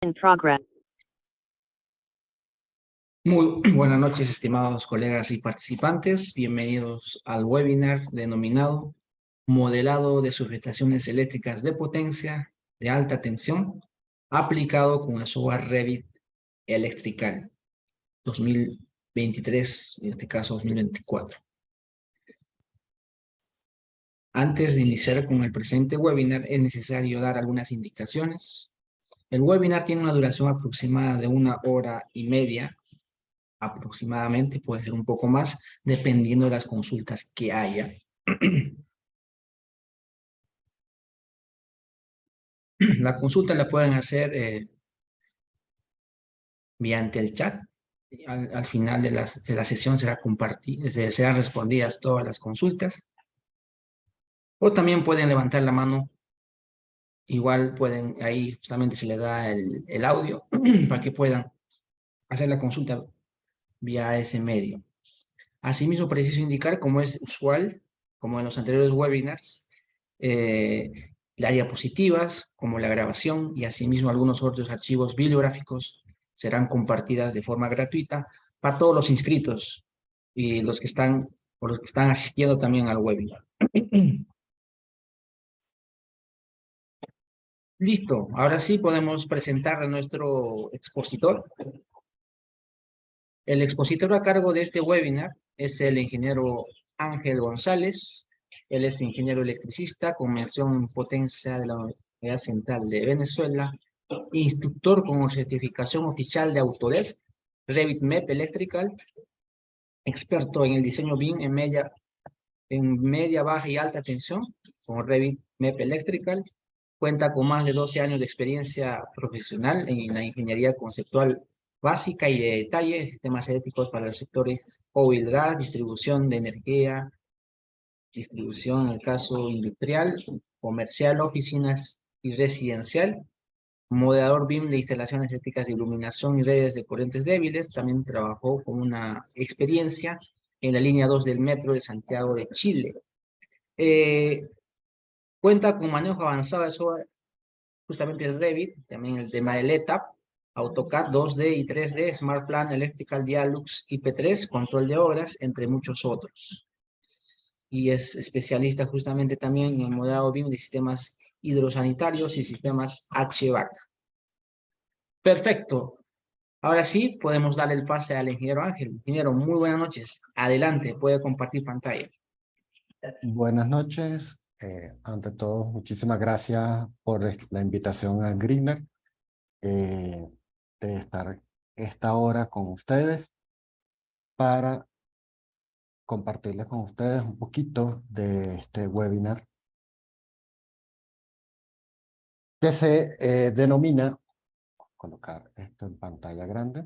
In progress. Muy buenas noches, estimados colegas y participantes. Bienvenidos al webinar denominado Modelado de subestaciones eléctricas de potencia de alta tensión aplicado con el software Revit Electrical 2023, en este caso 2024. Antes de iniciar con el presente webinar, es necesario dar algunas indicaciones. El webinar tiene una duración aproximada de 1 hora y media, aproximadamente, puede ser un poco más, dependiendo de las consultas que haya. La consulta la pueden hacer mediante el chat. Al final de la sesión serán respondidas todas las consultas. O también pueden levantar la mano. Igual pueden, ahí justamente se les da el audio para que puedan hacer la consulta vía ese medio. Asimismo, preciso indicar, como es usual, como en los anteriores webinars, las diapositivas, como la grabación y asimismo algunos otros archivos bibliográficos serán compartidas de forma gratuita para todos los inscritos y los que están asistiendo también al webinar. Listo, ahora sí podemos presentar a nuestro expositor. El expositor a cargo de este webinar es el ingeniero Ángel González. Él es ingeniero electricista con mención en potencia de la Universidad Central de Venezuela, instructor con certificación oficial de Autodesk, Revit MEP Electrical, experto en el diseño BIM en media, baja y alta tensión con Revit MEP Electrical. Cuenta con más de 12 años de experiencia profesional en la ingeniería conceptual básica y de detalle, sistemas eléctricos para los sectores oil, gas, distribución de energía, distribución en el caso industrial, comercial, oficinas y residencial, modelador BIM de instalaciones eléctricas de iluminación y redes de corrientes débiles. También trabajó con una experiencia en la línea 2 del metro de Santiago de Chile. Cuenta con manejo avanzado de software, justamente el Revit, también el tema del ETAP, AutoCAD 2D y 3D, SmartPlan, Electrical Dialux, IP3, control de obras, entre muchos otros. Y es especialista justamente también en el modelado BIM de sistemas hidrosanitarios y sistemas HVAC. Perfecto. Ahora sí, podemos darle el pase al ingeniero Ángel. Ingeniero, muy buenas noches. Adelante, puede compartir pantalla. Buenas noches. Ante todo, muchísimas gracias por la invitación a Greener de estar esta hora con ustedes para compartirles con ustedes un poquito de este webinar que se denomina, colocar esto en pantalla grande,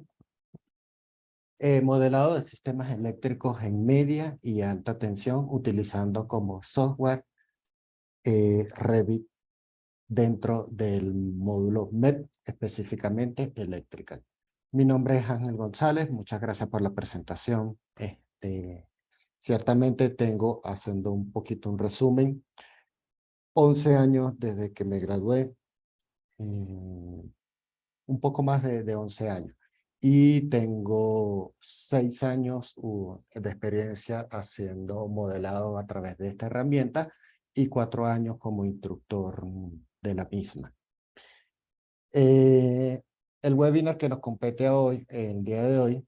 modelado de sistemas eléctricos en media y alta tensión utilizando como software Revit dentro del módulo MEP, específicamente Electrical. Mi nombre es Ángel González, muchas gracias por la presentación. Ciertamente tengo, haciendo un poquito un resumen, 11 años desde que me gradué, un poco más de 11 años. Y tengo 6 años de experiencia haciendo modelado a través de esta herramienta y 4 años como instructor de la misma. El webinar que nos compete hoy, el día de hoy,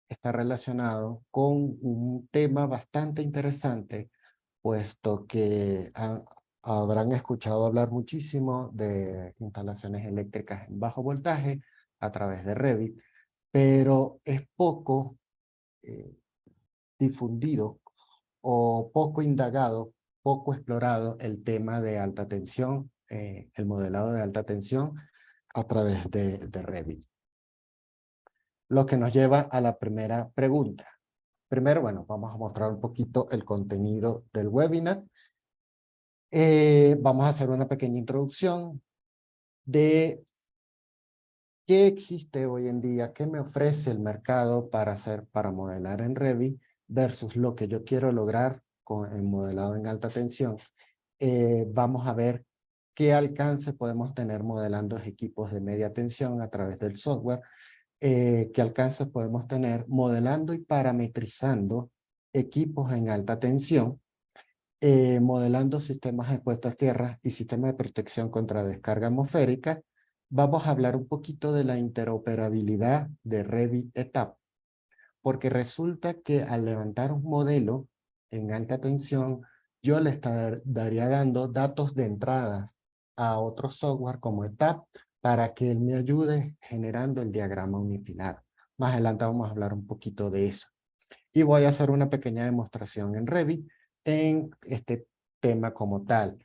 está relacionado con un tema bastante interesante, puesto que habrán escuchado hablar muchísimo de instalaciones eléctricas en bajo voltaje a través de Revit, pero es poco difundido o poco indagado, poco explorado el tema de alta tensión, el modelado de alta tensión a través de Revit. Lo que nos lleva a la primera pregunta. Primero, bueno, vamos a mostrar un poquito el contenido del webinar. Vamos a hacer una pequeña introducción de qué existe hoy en día, qué me ofrece el mercado para modelar en Revit versus lo que yo quiero lograr con el modelado en alta tensión. Vamos a ver qué alcance podemos tener modelando equipos de media tensión a través del software, qué alcance podemos tener modelando y parametrizando equipos en alta tensión, modelando sistemas de puestas a tierra y sistemas de protección contra descarga atmosférica. Vamos a hablar un poquito de la interoperabilidad de Revit ETAP, porque resulta que al levantar un modelo en alta tensión, yo le estaría dando datos de entradas a otro software como ETAP para que él me ayude generando el diagrama unifilar. Más adelante vamos a hablar un poquito de eso. Y voy a hacer una pequeña demostración en Revit en este tema como tal.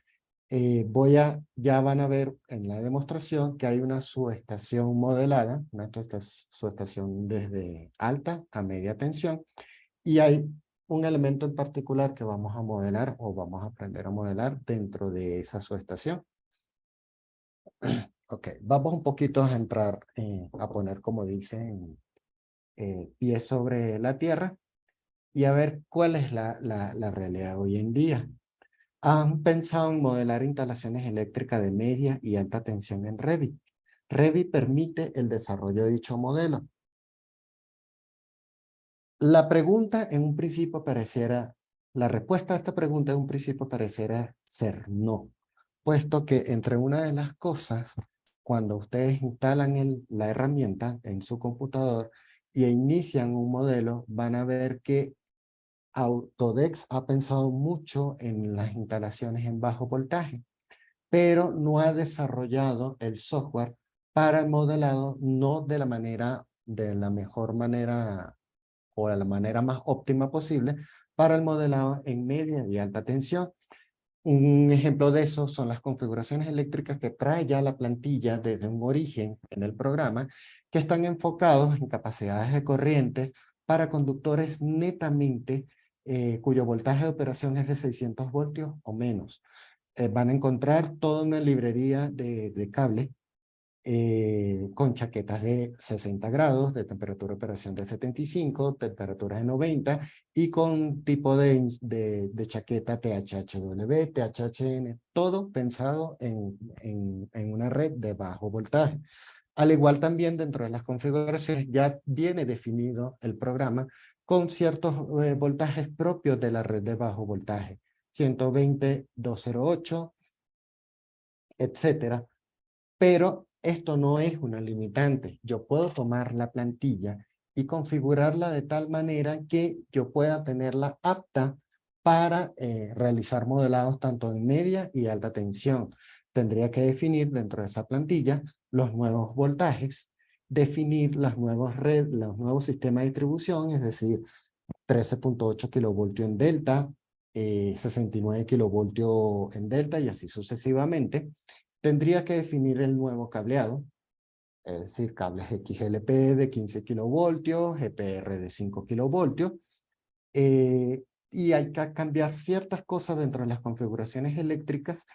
Ya van a ver en la demostración que hay una subestación modelada, una subestación desde alta a media tensión, y hay un elemento en particular que vamos a modelar o vamos a aprender a modelar dentro de esa subestación. Ok, vamos un poquito a entrar, a poner, como dicen, pies sobre la tierra y a ver cuál es la realidad hoy en día. ¿Han pensado en modelar instalaciones eléctricas de media y alta tensión en Revit? Revit permite el desarrollo de dicho modelo. La respuesta a esta pregunta en un principio pareciera ser no, puesto que entre una de las cosas, cuando ustedes instalan la herramienta en su computador y inician un modelo, van a ver que Autodesk ha pensado mucho en las instalaciones en bajo voltaje, pero no ha desarrollado el software para el modelado, no de la mejor manera o de la manera más óptima posible para el modelado en media y alta tensión. Un ejemplo de eso son las configuraciones eléctricas que trae ya la plantilla desde un origen en el programa, que están enfocados en capacidades de corrientes para conductores netamente cuyo voltaje de operación es de 600 voltios o menos. Van a encontrar toda una librería de cable con chaquetas de 60 grados, de temperatura de operación de 75, temperatura de 90 y con tipo de chaqueta THHW, THHN, todo pensado en una red de bajo voltaje. Al igual también dentro de las configuraciones ya viene definido el programa con ciertos voltajes propios de la red de bajo voltaje, 120, 208, etcétera. Pero esto no es una limitante. Yo puedo tomar la plantilla y configurarla de tal manera que yo pueda tenerla apta para realizar modelados tanto en media y alta tensión. Tendría que definir dentro de esa plantilla los nuevos voltajes, definir los nuevos sistemas de distribución, es decir, 13.8 kilovoltios en delta, 69 kilovoltios en delta y así sucesivamente. Tendría que definir el nuevo cableado, es decir, cables XLP de 15 kilovoltios, GPR de 5 kilovoltios, y hay que cambiar ciertas cosas dentro de las configuraciones eléctricas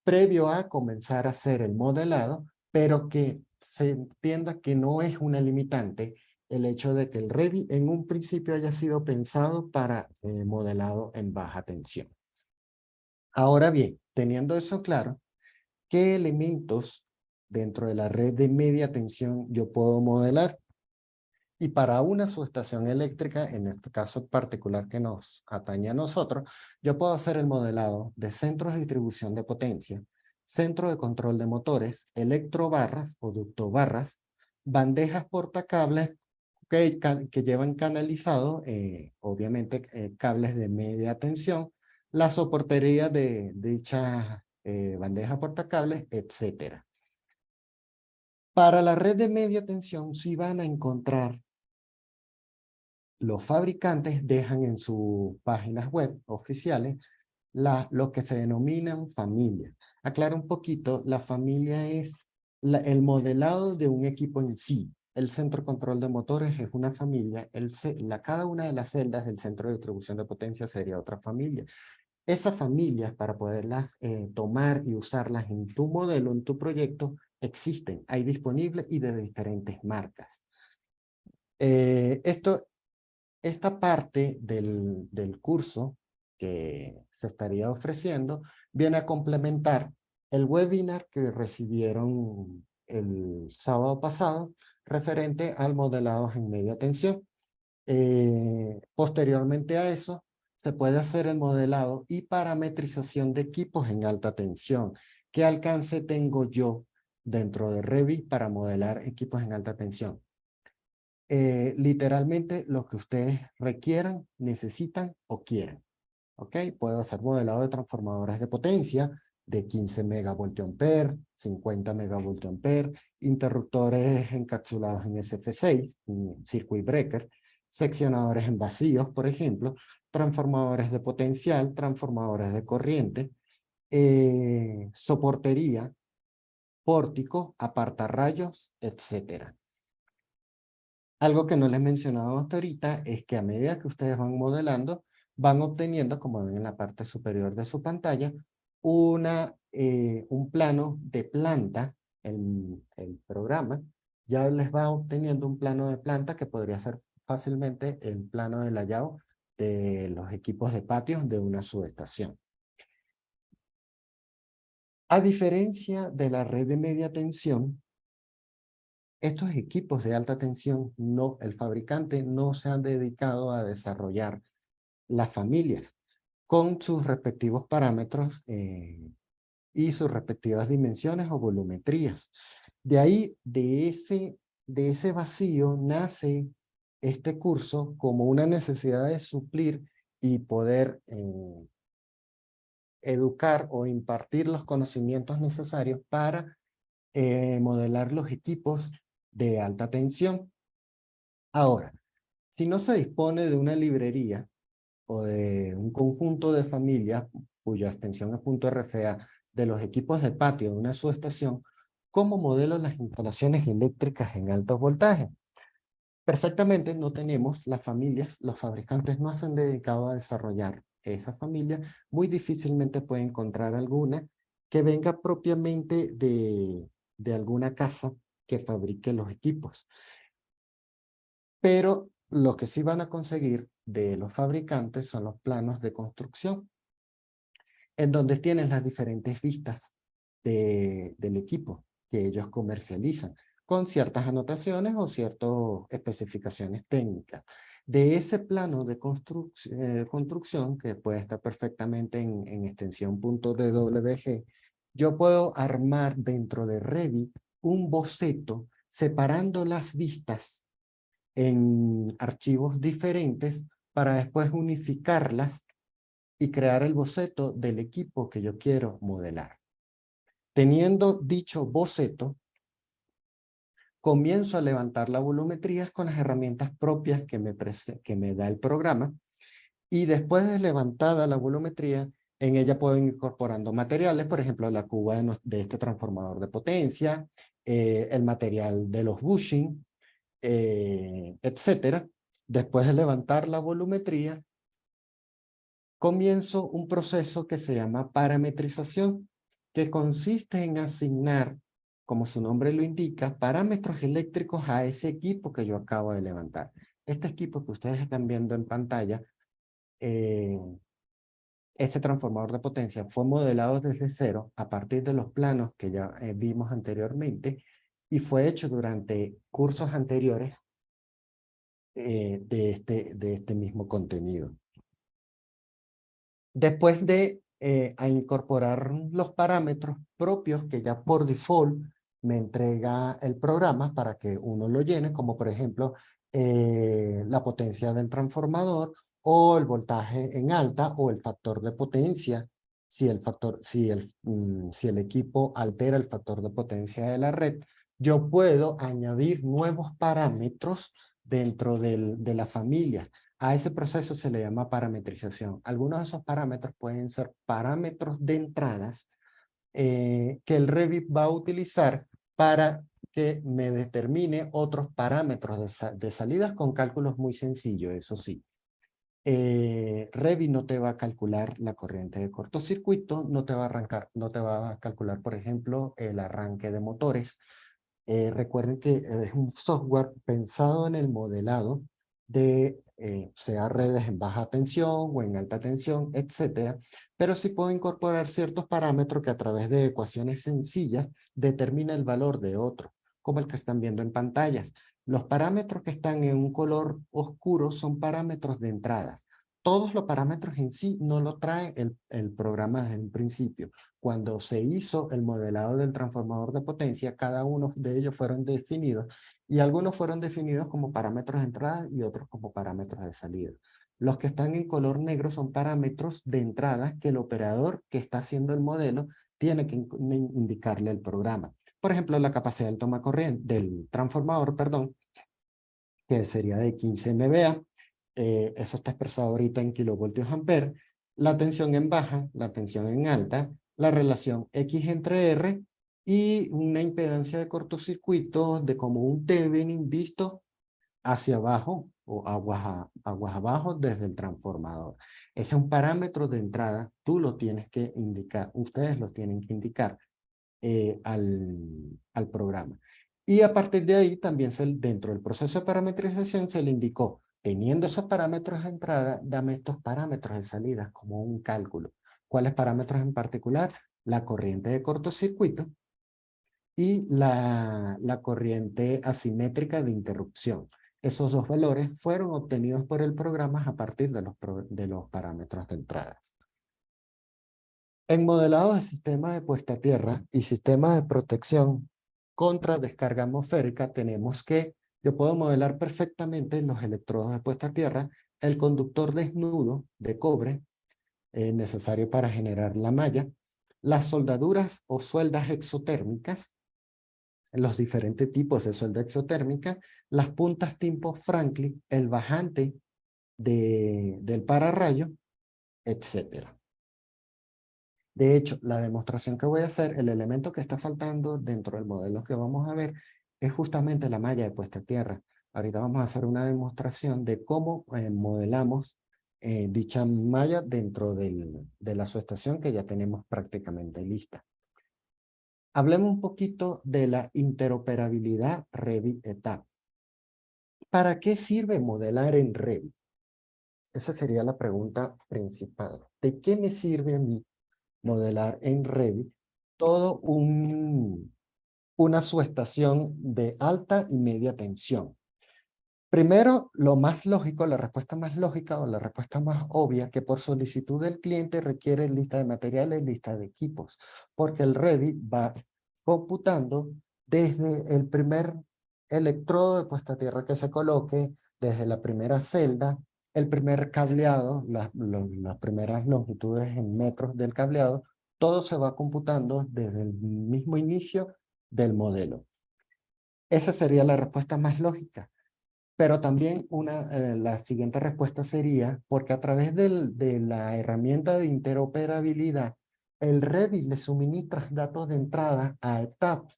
previo a comenzar a hacer el modelado, pero que se entienda que no es una limitante el hecho de que el Revit en un principio haya sido pensado para modelado en baja tensión. Ahora bien, teniendo eso claro, ¿qué elementos dentro de la red de media tensión yo puedo modelar? Y para una subestación eléctrica, en este caso particular que nos atañe a nosotros, yo puedo hacer el modelado de centros de distribución de potencia, centro de control de motores, electrobarras o ductobarras, bandejas portacables que llevan canalizado, obviamente, cables de media tensión, la soportería de dichas bandejas portacables, etcétera. Para la red de media tensión sí van a encontrar, los fabricantes dejan en sus páginas web oficiales lo que se denominan familias. Aclaro un poquito, la familia es el modelado de un equipo en sí. El centro de control de motores es una familia, cada una de las celdas del centro de distribución de potencia sería otra familia. Esas familias, para poderlas tomar y usarlas en tu modelo, en tu proyecto, existen, hay disponibles y de diferentes marcas. Esta parte del curso que se estaría ofreciendo viene a complementar el webinar que recibieron el sábado pasado referente al modelado en media tensión. Posteriormente a eso, se puede hacer el modelado y parametrización de equipos en alta tensión. ¿Qué alcance tengo yo dentro de Revit para modelar equipos en alta tensión? Literalmente lo que ustedes requieran, necesitan o quieran. ¿Ok? Puedo hacer modelado de transformadores de potencia de 15 megavoltiampere, 50 megavoltiampere, interruptores encapsulados en SF6, circuit breaker, seccionadores en vacíos, por ejemplo, transformadores de potencial, transformadores de corriente, soportería, pórtico, apartarrayos, etcétera. Algo que no les he mencionado hasta ahorita es que a medida que ustedes van modelando, van obteniendo, como ven en la parte superior de su pantalla, un plano de planta. El programa ya les va obteniendo un plano de planta que podría ser fácilmente el plano de layout de los equipos de patios de una subestación. A diferencia de la red de media tensión, estos equipos de alta tensión, el fabricante no se han dedicado a desarrollar las familias con sus respectivos parámetros y sus respectivas dimensiones o volumetrías. De ahí, de ese vacío, nace este curso como una necesidad de suplir y poder educar o impartir los conocimientos necesarios para modelar los equipos de alta tensión. Ahora, si no se dispone de una librería o de un conjunto de familias cuya extensión es .rfa de los equipos de patio de una subestación, ¿cómo modelo las instalaciones eléctricas en altos voltajes? Perfectamente no tenemos las familias, los fabricantes no se han dedicado a desarrollar esa familia, muy difícilmente puede encontrar alguna que venga propiamente de alguna casa que fabrique los equipos. Pero lo que sí van a conseguir de los fabricantes son los planos de construcción, en donde tienen las diferentes vistas del equipo que ellos comercializan, con ciertas anotaciones o ciertas especificaciones técnicas. De ese plano de construcción, que puede estar perfectamente en extensión .dwg, yo puedo armar dentro de Revit un boceto separando las vistas en archivos diferentes para después unificarlas y crear el boceto del equipo que yo quiero modelar. Teniendo dicho boceto, comienzo a levantar la volumetría con las herramientas propias que me da el programa, y después de levantada la volumetría, en ella puedo ir incorporando materiales, por ejemplo, la cuba de este transformador de potencia, el material de los bushing, etcétera. Después de levantar la volumetría, comienzo un proceso que se llama parametrización, que consiste en asignar, como su nombre lo indica, parámetros eléctricos a ese equipo que yo acabo de levantar. Este equipo que ustedes están viendo en pantalla, ese transformador de potencia fue modelado desde cero a partir de los planos que ya vimos anteriormente y fue hecho durante cursos anteriores de este mismo contenido. Después de a incorporar los parámetros propios que ya por default me entrega el programa para que uno lo llene, como por ejemplo la potencia del transformador o el voltaje en alta o el factor de potencia, si el equipo altera el factor de potencia de la red, yo puedo añadir nuevos parámetros dentro de la familia. A ese proceso se le llama parametrización. Algunos de esos parámetros pueden ser parámetros de entradas que el Revit va a utilizar para que me determine otros parámetros de salidas con cálculos muy sencillos, eso sí. Revit no te va a calcular la corriente de cortocircuito, no te va a calcular, por ejemplo, el arranque de motores. Recuerden que es un software pensado en el modelado sea redes en baja tensión o en alta tensión, etcétera, pero sí puedo incorporar ciertos parámetros que a través de ecuaciones sencillas determina el valor de otro, como el que están viendo en pantallas. Los parámetros que están en un color oscuro son parámetros de entradas. Todos los parámetros en sí no lo trae el programa desde un principio. Cuando se hizo el modelado del transformador de potencia, cada uno de ellos fueron definidos y algunos fueron definidos como parámetros de entrada y otros como parámetros de salida. Los que están en color negro son parámetros de entrada que el operador que está haciendo el modelo tiene que indicarle al programa. Por ejemplo, la capacidad del toma corriente, del transformador, perdón, que sería de 15 MVA. Eso está expresado ahorita en kilovoltios ampere. La tensión en baja, la tensión en alta, la relación X entre R y una impedancia de cortocircuito de como un Thevenin visto hacia abajo o aguas abajo desde el transformador. Ese es un parámetro de entrada, tú lo tienes que indicar, ustedes lo tienen que indicar al programa. Y a partir de ahí también dentro del proceso de parametrización se le indicó, teniendo esos parámetros de entrada, dame estos parámetros de salida como un cálculo. ¿Cuáles parámetros en particular? La corriente de cortocircuito y la corriente asimétrica de interrupción. Esos dos valores fueron obtenidos por el programa a partir de los parámetros de entrada. En modelado de sistemas de puesta a tierra y sistemas de protección contra descarga atmosférica, tenemos que, yo puedo modelar perfectamente los electrodos de puesta a tierra, el conductor desnudo de cobre necesario para generar la malla, las soldaduras o sueldas exotérmicas, los diferentes tipos de suelda exotérmica, las puntas tipo Franklin, el bajante del pararrayo, etcétera. De hecho, la demostración que voy a hacer, el elemento que está faltando dentro del modelo que vamos a ver, es justamente la malla de puesta a tierra. Ahorita vamos a hacer una demostración de cómo modelamos dicha malla dentro de la subestación que ya tenemos prácticamente lista. Hablemos un poquito de la interoperabilidad Revit-ETAP. ¿Para qué sirve modelar en Revit? Esa sería la pregunta principal. ¿De qué me sirve a mí modelar en Revit todo una subestación de alta y media tensión? Primero, lo más lógico, la respuesta más lógica o la respuesta más obvia, que por solicitud del cliente requiere lista de materiales, lista de equipos, porque el Revit va computando desde el primer electrodo de puesta a tierra que se coloque, desde la primera celda, el primer cableado, las primeras longitudes en metros del cableado, todo se va computando desde el mismo inicio del modelo. Esa sería la respuesta más lógica. Pero también la siguiente respuesta sería, porque a través de la herramienta de interoperabilidad, el Revit le suministra datos de entrada a ETAP,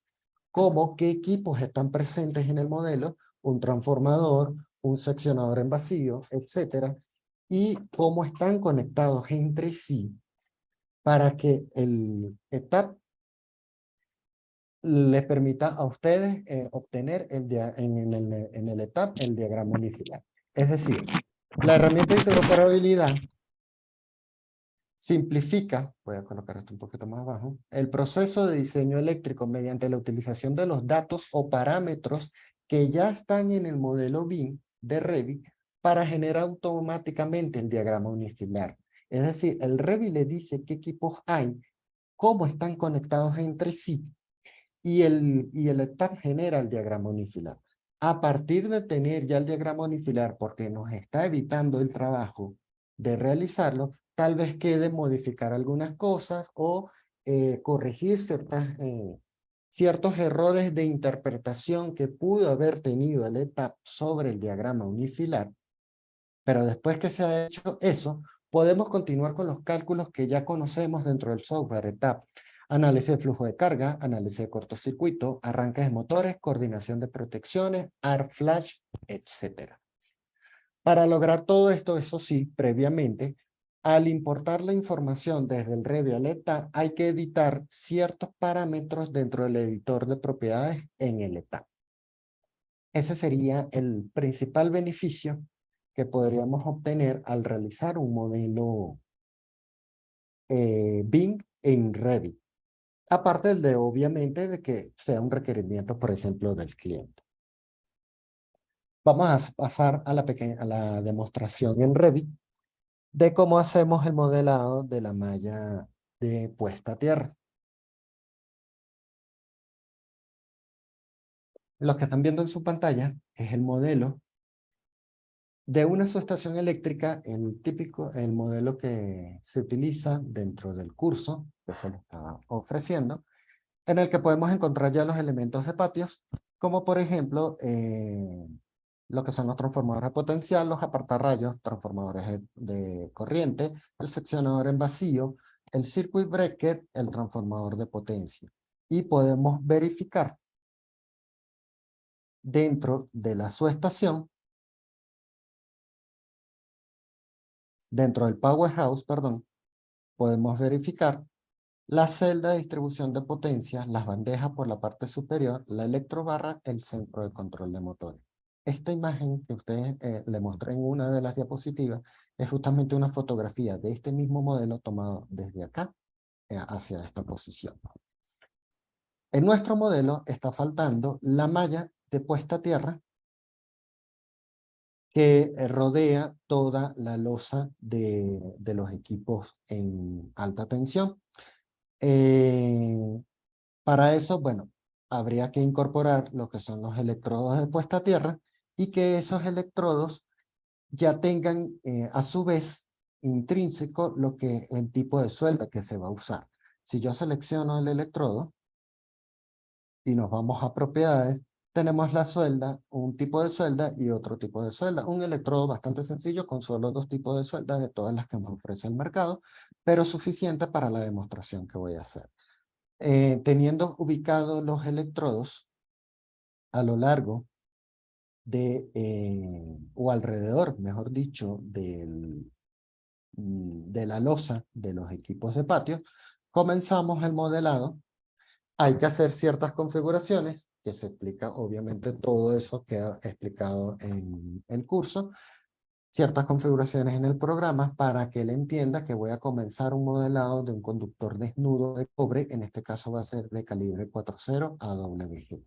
como qué equipos están presentes en el modelo, un transformador, un seccionador en vacío, etcétera, y cómo están conectados entre sí para que el ETAP les permita a ustedes obtener en el ETAP el diagrama unifilar. Es decir, la herramienta de interoperabilidad simplifica, voy a colocar esto un poquito más abajo, el proceso de diseño eléctrico mediante la utilización de los datos o parámetros que ya están en el modelo BIM de Revit para generar automáticamente el diagrama unifilar. Es decir, el Revit le dice qué equipos hay, cómo están conectados entre sí, y el ETAP genera el diagrama unifilar. A partir de tener ya el diagrama unifilar, porque nos está evitando el trabajo de realizarlo, tal vez quede modificar algunas cosas o corregir ciertos errores de interpretación que pudo haber tenido el ETAP sobre el diagrama unifilar. Pero después que se ha hecho eso, podemos continuar con los cálculos que ya conocemos dentro del software ETAP. Análisis de flujo de carga, análisis de cortocircuito, arranques de motores, coordinación de protecciones, AR flash, etc. Para lograr todo esto, eso sí, previamente, al importar la información desde el Revit al ETAP, hay que editar ciertos parámetros dentro del editor de propiedades en el ETAP. Ese sería el principal beneficio que podríamos obtener al realizar un modelo BIM en Revit. Aparte de, obviamente, de que sea un requerimiento, por ejemplo, del cliente. Vamos a pasar a a la demostración en Revit de cómo hacemos el modelado de la malla de puesta a tierra. Lo que están viendo en su pantalla es el modelo de una subestación eléctrica, el modelo que se utiliza dentro del curso que se le está ofreciendo, en el que podemos encontrar ya los elementos de patios, como por ejemplo, lo que son los transformadores de potencial, los apartarrayos, transformadores de corriente, el seccionador en vacío, el circuit breaker, el transformador de potencia. Y podemos verificar dentro de la subestación, dentro del powerhouse, perdón, podemos verificar la celda de distribución de potencia, las bandejas por la parte superior, la electrobarra, el centro de control de motores. Esta imagen que ustedes le mostré en una de las diapositivas es justamente una fotografía de este mismo modelo tomado desde acá hacia esta posición. En nuestro modelo está faltando la malla de puesta a tierra que rodea toda la losa de los equipos en alta tensión. Para eso, bueno, habría que incorporar lo que son los electrodos de puesta a tierra y que esos electrodos ya tengan a su vez intrínseco lo que el tipo de suelda que se va a usar. Si yo selecciono el electrodo y nos vamos a propiedades, tenemos la suelda, un tipo de suelda y otro tipo de suelda. Un electrodo bastante sencillo con solo dos tipos de sueldas de todas las que nos ofrece el mercado, pero suficiente para la demostración que voy a hacer. Teniendo ubicados los electrodos a lo largo o alrededor, mejor dicho, de la losa de los equipos de patio, comenzamos el modelado. Hay que hacer ciertas configuraciones, que se explica, obviamente todo eso queda explicado en el curso, ciertas configuraciones en el programa para que él entienda que voy a comenzar un modelado de un conductor desnudo de cobre, en este caso va a ser de calibre 4.0 AWG.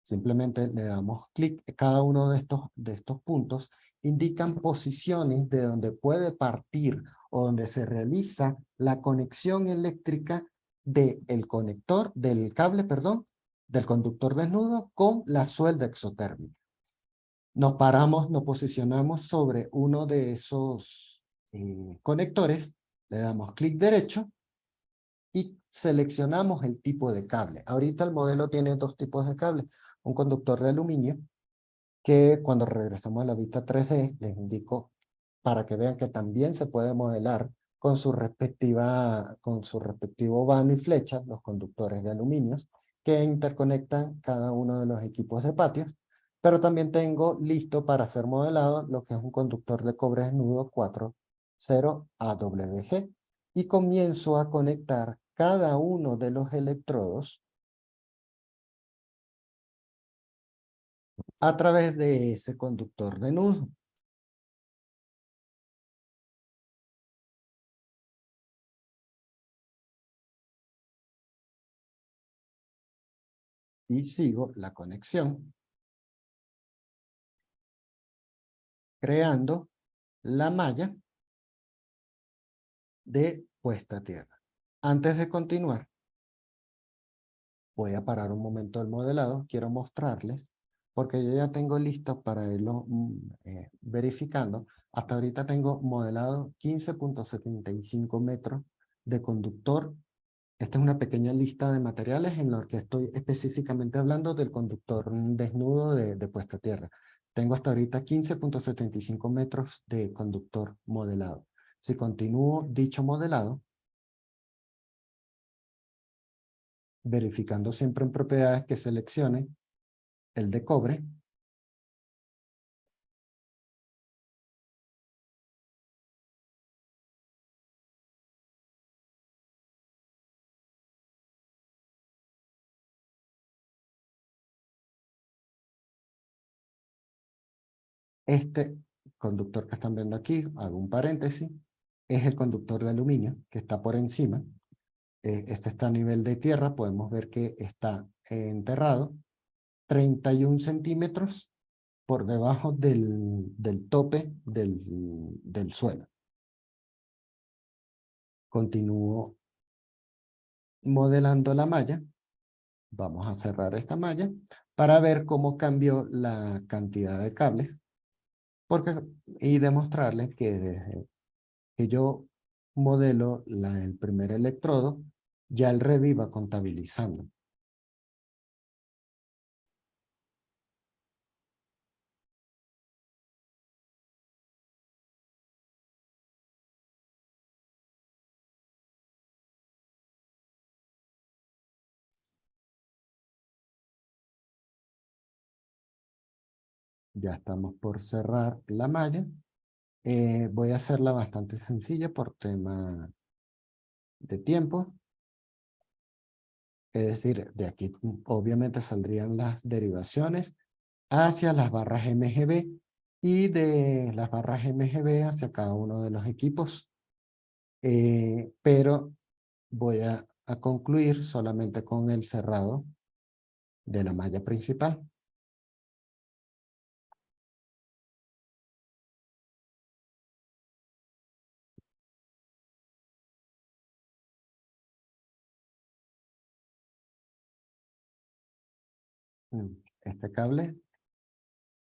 Simplemente le damos clic, cada uno de estos puntos indican posiciones de donde puede partir o donde se realiza la conexión eléctrica del conector, del cable, perdón, del conductor desnudo con la suelda exotérmica. Nos paramos, nos posicionamos sobre uno de esos conectores, le damos clic derecho y seleccionamos el tipo de cable. Ahorita el modelo tiene dos tipos de cable. Un conductor de aluminio, que cuando regresamos a la vista 3D, les indico para que vean que también se puede modelar con su respectivo vano y flecha, los conductores de aluminio, que interconectan cada uno de los equipos de patios. Pero también tengo listo para ser modelado lo que es un conductor de cobre desnudo 4.0 AWG. Y comienzo a conectar cada uno de los electrodos a través de ese conductor de nudo. Y sigo la conexión, creando la malla de puesta a tierra. Antes de continuar, voy a parar un momento el modelado. Quiero mostrarles, porque yo ya tengo listo para irlo verificando. Hasta ahorita tengo modelado 15.75 metros de conductor. Esta es una pequeña lista de materiales en los que estoy específicamente hablando del conductor desnudo de puesta a tierra. Tengo hasta ahorita 15.75 metros de conductor modelado. Si continúo dicho modelado, verificando siempre en propiedades que seleccione el de cobre, este conductor que están viendo aquí, hago un paréntesis, es el conductor de aluminio que está por encima. Este está a nivel de tierra, podemos ver que está enterrado 31 centímetros por debajo del tope del suelo. Continúo modelando la malla. Vamos a cerrar esta malla para ver cómo cambió la cantidad de cables y demostrarles que desde que yo modelo el primer electrodo, ya el Revit va contabilizando. Ya estamos por cerrar la malla. Voy a hacerla bastante sencilla por tema de tiempo. Es decir, de aquí obviamente saldrían las derivaciones hacia las barras MGB y de las barras MGB hacia cada uno de los equipos. Pero voy a concluir solamente con el cerrado de la malla principal. Este cable,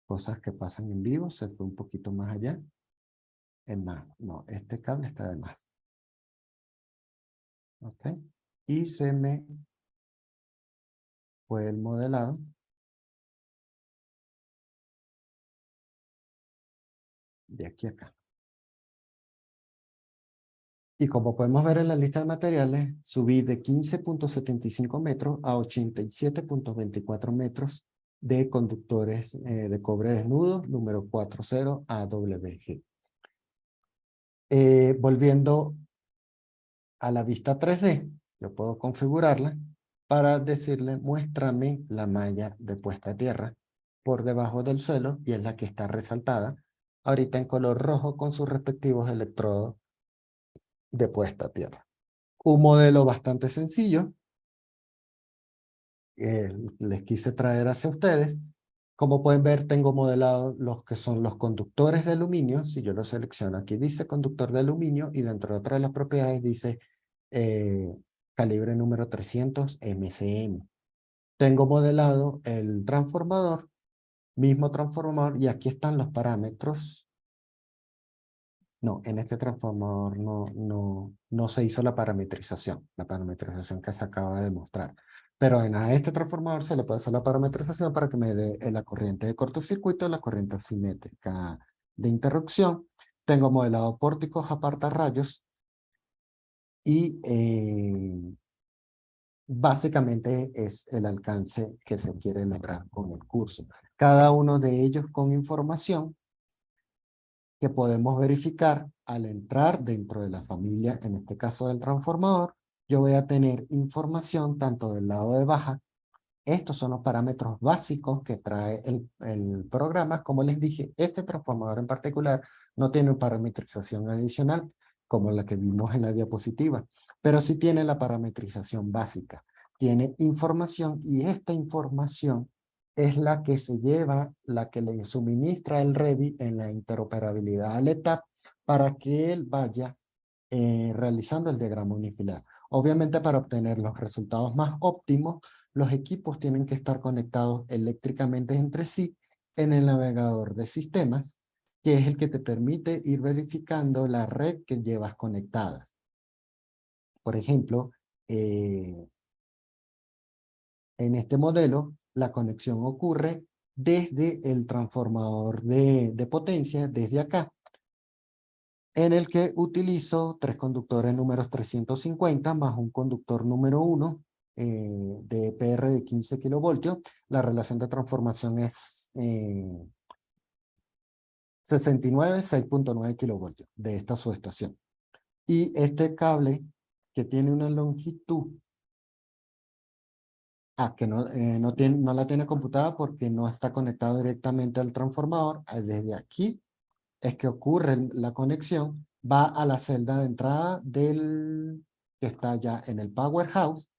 cosas que pasan en vivo, se fue un poquito más allá. Es más, no, este cable está de más. ¿Ok? Y se me fue el modelado. De aquí a acá. Y como podemos ver en la lista de materiales, subí de 15.75 metros a 87.24 metros de conductores de cobre desnudo número 40 AWG. Volviendo a la vista 3D, yo puedo configurarla para decirle, muéstrame la malla de puesta a tierra por debajo del suelo, y es la que está resaltada ahorita en color rojo con sus respectivos electrodos de puesta a tierra. Un modelo bastante sencillo, les quise traer hacia ustedes. Como pueden ver, tengo modelado los que son los conductores de aluminio. Si yo lo selecciono, aquí dice conductor de aluminio y dentro de otras de las propiedades dice calibre número 300 MCM. Tengo modelado el transformador, mismo transformador, y aquí están los parámetros. No, en este transformador no se hizo la parametrización que se acaba de mostrar. Pero a este transformador se le puede hacer la parametrización para que me dé la corriente de cortocircuito, la corriente asimétrica de interrupción. Tengo modelado pórticos apartarrayos y básicamente es el alcance que se quiere lograr con el curso. Cada uno de ellos con información que podemos verificar al entrar dentro de la familia, en este caso del transformador. Yo voy a tener información tanto del lado de baja. Estos son los parámetros básicos que trae el programa. Como les dije, este transformador en particular no tiene una parametrización adicional como la que vimos en la diapositiva, pero sí tiene la parametrización básica. Tiene información y esta información es la que se lleva, la que le suministra el Revit en la interoperabilidad al ETAP para que él vaya realizando el diagrama unifilar. Obviamente, para obtener los resultados más óptimos, los equipos tienen que estar conectados eléctricamente entre sí en el navegador de sistemas, que es el que te permite ir verificando la red que llevas conectada. Por ejemplo, en este modelo, la conexión ocurre desde el transformador de potencia, desde acá, en el que utilizo 3 conductores números 350 más un conductor número 1 de PR de 15 kilovoltios. La relación de transformación es 6.9 kilovoltios de esta subestación. Y este cable que tiene una longitud que no la tiene computada porque no está conectado directamente al transformador. Desde aquí es que ocurre la conexión, va a la celda de entrada que está ya en el powerhouse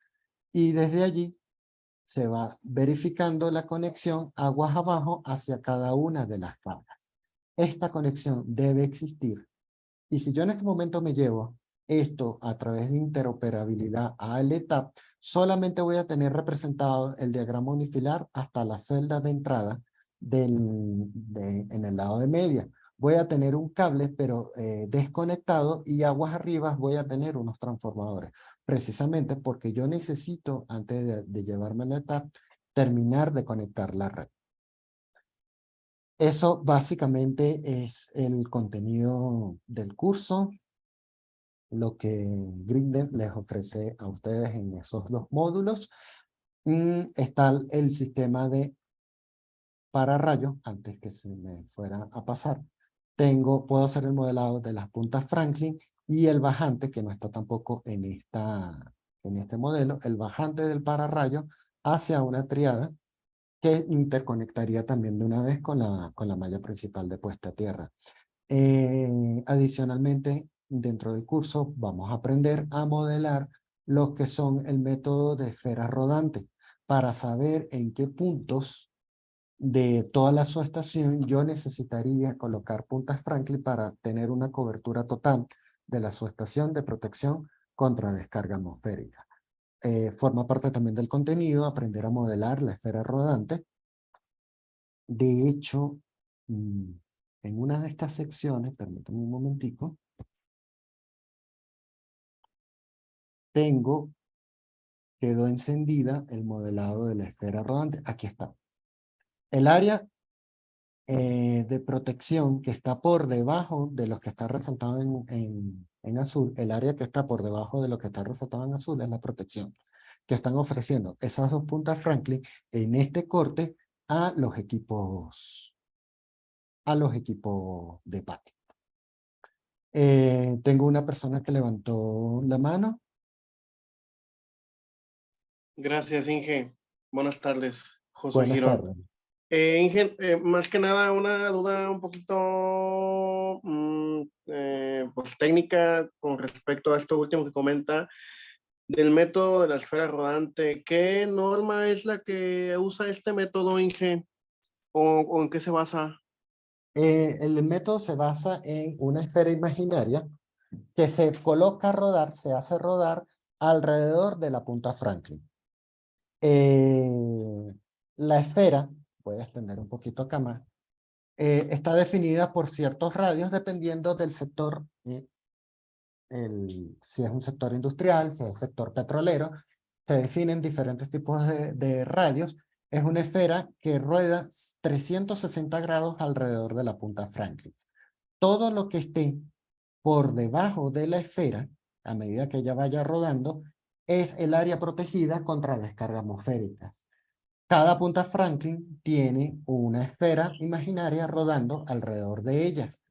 y desde allí se va verificando la conexión aguas abajo hacia cada una de las cargas. Esta conexión debe existir. Y si yo en este momento me llevo esto a través de interoperabilidad a LTAP, solamente voy a tener representado el diagrama unifilar hasta la celda de entrada en el lado de media. Voy a tener un cable, pero desconectado, y aguas arriba voy a tener unos transformadores. Precisamente porque yo necesito, antes de llevarme a LTAP, terminar de conectar la red. Eso básicamente es el contenido del curso, lo que Grindr les ofrece a ustedes en esos dos módulos. Está el sistema de pararrayos, antes que se me fuera a pasar. Puedo hacer el modelado de las puntas Franklin y el bajante, que no está tampoco en este modelo, el bajante del pararrayo hacia una triada que interconectaría también de una vez con la malla principal de puesta a tierra. Adicionalmente, dentro del curso vamos a aprender a modelar lo que son el método de esferas rodantes para saber en qué puntos de toda la subestación yo necesitaría colocar puntas Franklin para tener una cobertura total de la subestación de protección contra descarga atmosférica. Forma parte también del contenido aprender a modelar la esfera rodante. De hecho, en una de estas secciones, permítanme un momentico, quedó encendida el modelado de la esfera rodante. Aquí está. El área de protección que está por debajo de lo que está resaltado en azul, el área que está por debajo de lo que está resaltado en azul es la protección que están ofreciendo esas dos puntas Franklin en este corte a los equipos de patio. Tengo una persona que levantó la mano. Gracias, Inge. Buenas tardes, Josué Buenas Girón. tardes. Inge, más que nada una duda un poquito pues, técnica con respecto a esto último que comenta del método de la esfera rodante. ¿Qué norma es la que usa este método, Inge? ¿O en qué se basa? El método se basa en una esfera imaginaria que se coloca a rodar, se hace rodar alrededor de la punta Franklin. La esfera, voy a extender un poquito acá más, está definida por ciertos radios dependiendo del sector, si es un sector industrial, si es un sector petrolero, se definen diferentes tipos de radios. Es una esfera que rueda 360 grados alrededor de la punta Franklin. Todo lo que esté por debajo de la esfera, a medida que ella vaya rodando, es el área protegida contra descargas atmosféricas. Cada punta Franklin tiene una esfera imaginaria rodando alrededor de ellas.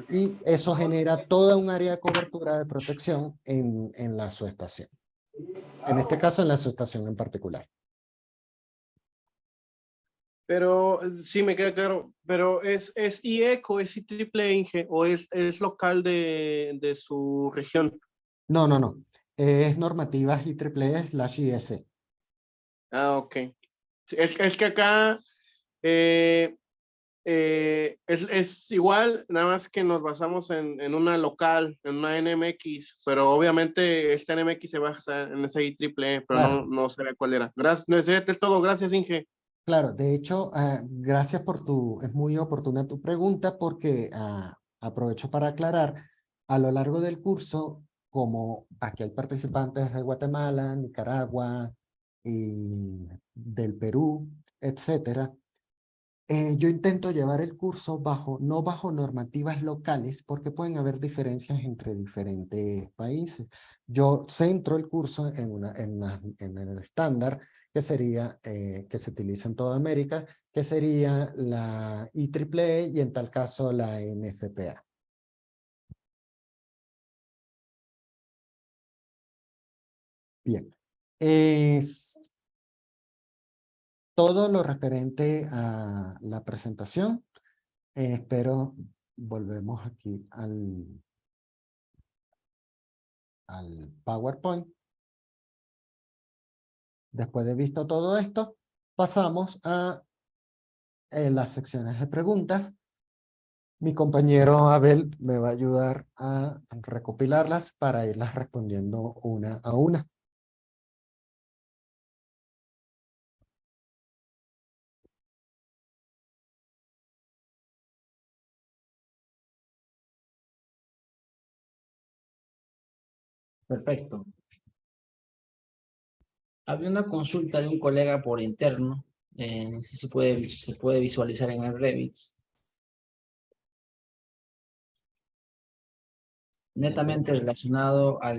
Y eso genera toda un área de cobertura de protección en la subestación. En este caso, en la subestación en particular. Pero sí me queda claro, pero ¿es IECO, es IEEE, Inge, o es local de su región? No, no, no. Es normativa IEEE/IS. Ah, ok. Sí, es que acá es igual, nada más que nos basamos en una local, en una NMX, pero obviamente esta NMX se basa en esa IEEE, pero Claro. no sé cuál era. Gracias, no, es todo, gracias, Inge. Claro, de hecho, gracias es muy oportuna tu pregunta porque aprovecho para aclarar, a lo largo del curso, como aquí hay participantes de Guatemala, Nicaragua y del Perú, etcétera, yo intento llevar el curso no bajo normativas locales porque pueden haber diferencias entre diferentes países. Yo centro el curso en el estándar que sería, que se utiliza en toda América, que sería la IEEE y en tal caso la NFPA. Bien. Todo lo referente a la presentación. Pero volvemos aquí al PowerPoint. Después de visto todo esto, pasamos a las secciones de preguntas. Mi compañero Abel me va a ayudar a recopilarlas para irlas respondiendo una a una. Perfecto. Había una consulta de un colega por interno, si se puede visualizar en el Revit, netamente relacionado a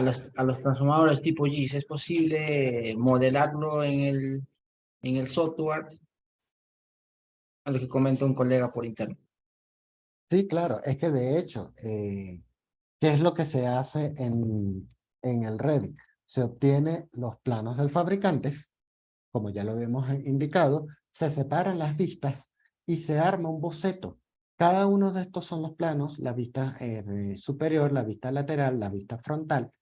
los transformadores tipo GIS. ¿Es posible modelarlo en el software? A lo que comenta un colega por interno. Sí, claro, es que de hecho, ¿qué es lo que se hace en el Revit? Se obtiene los planos del fabricante, como ya lo habíamos indicado, se separan las vistas y se arma un boceto. Cada uno de estos son los planos, la vista superior, la vista lateral, la vista frontal.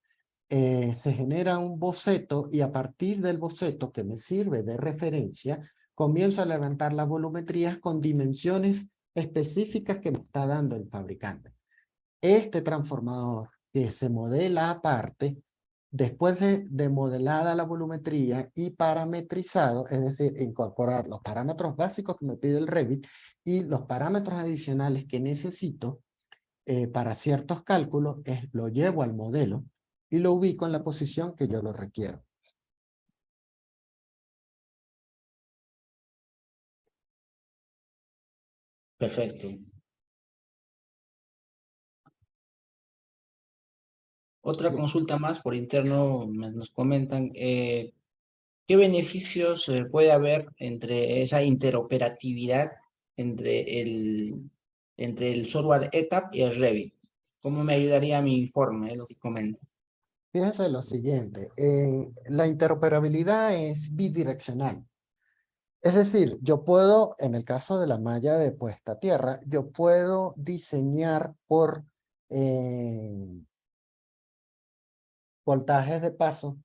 Se genera un boceto y a partir del boceto que me sirve de referencia, comienzo a levantar las volumetrías con dimensiones específicas que me está dando el fabricante. Este transformador que se modela aparte, después de modelada la volumetría y parametrizado, es decir, incorporar los parámetros básicos que me pide el Revit y los parámetros adicionales que necesito para ciertos cálculos, lo llevo al modelo y lo ubico en la posición que yo lo requiero. Perfecto. Otra consulta más por interno nos comentan, ¿qué beneficios puede haber entre esa interoperatividad entre el software ETAP y el Revit? ¿Cómo me ayudaría mi informe, lo que comenta? Fíjense lo siguiente, la interoperabilidad es bidireccional. Es decir, yo puedo, en el caso de la malla de puesta a tierra, yo puedo diseñar por voltajes de paso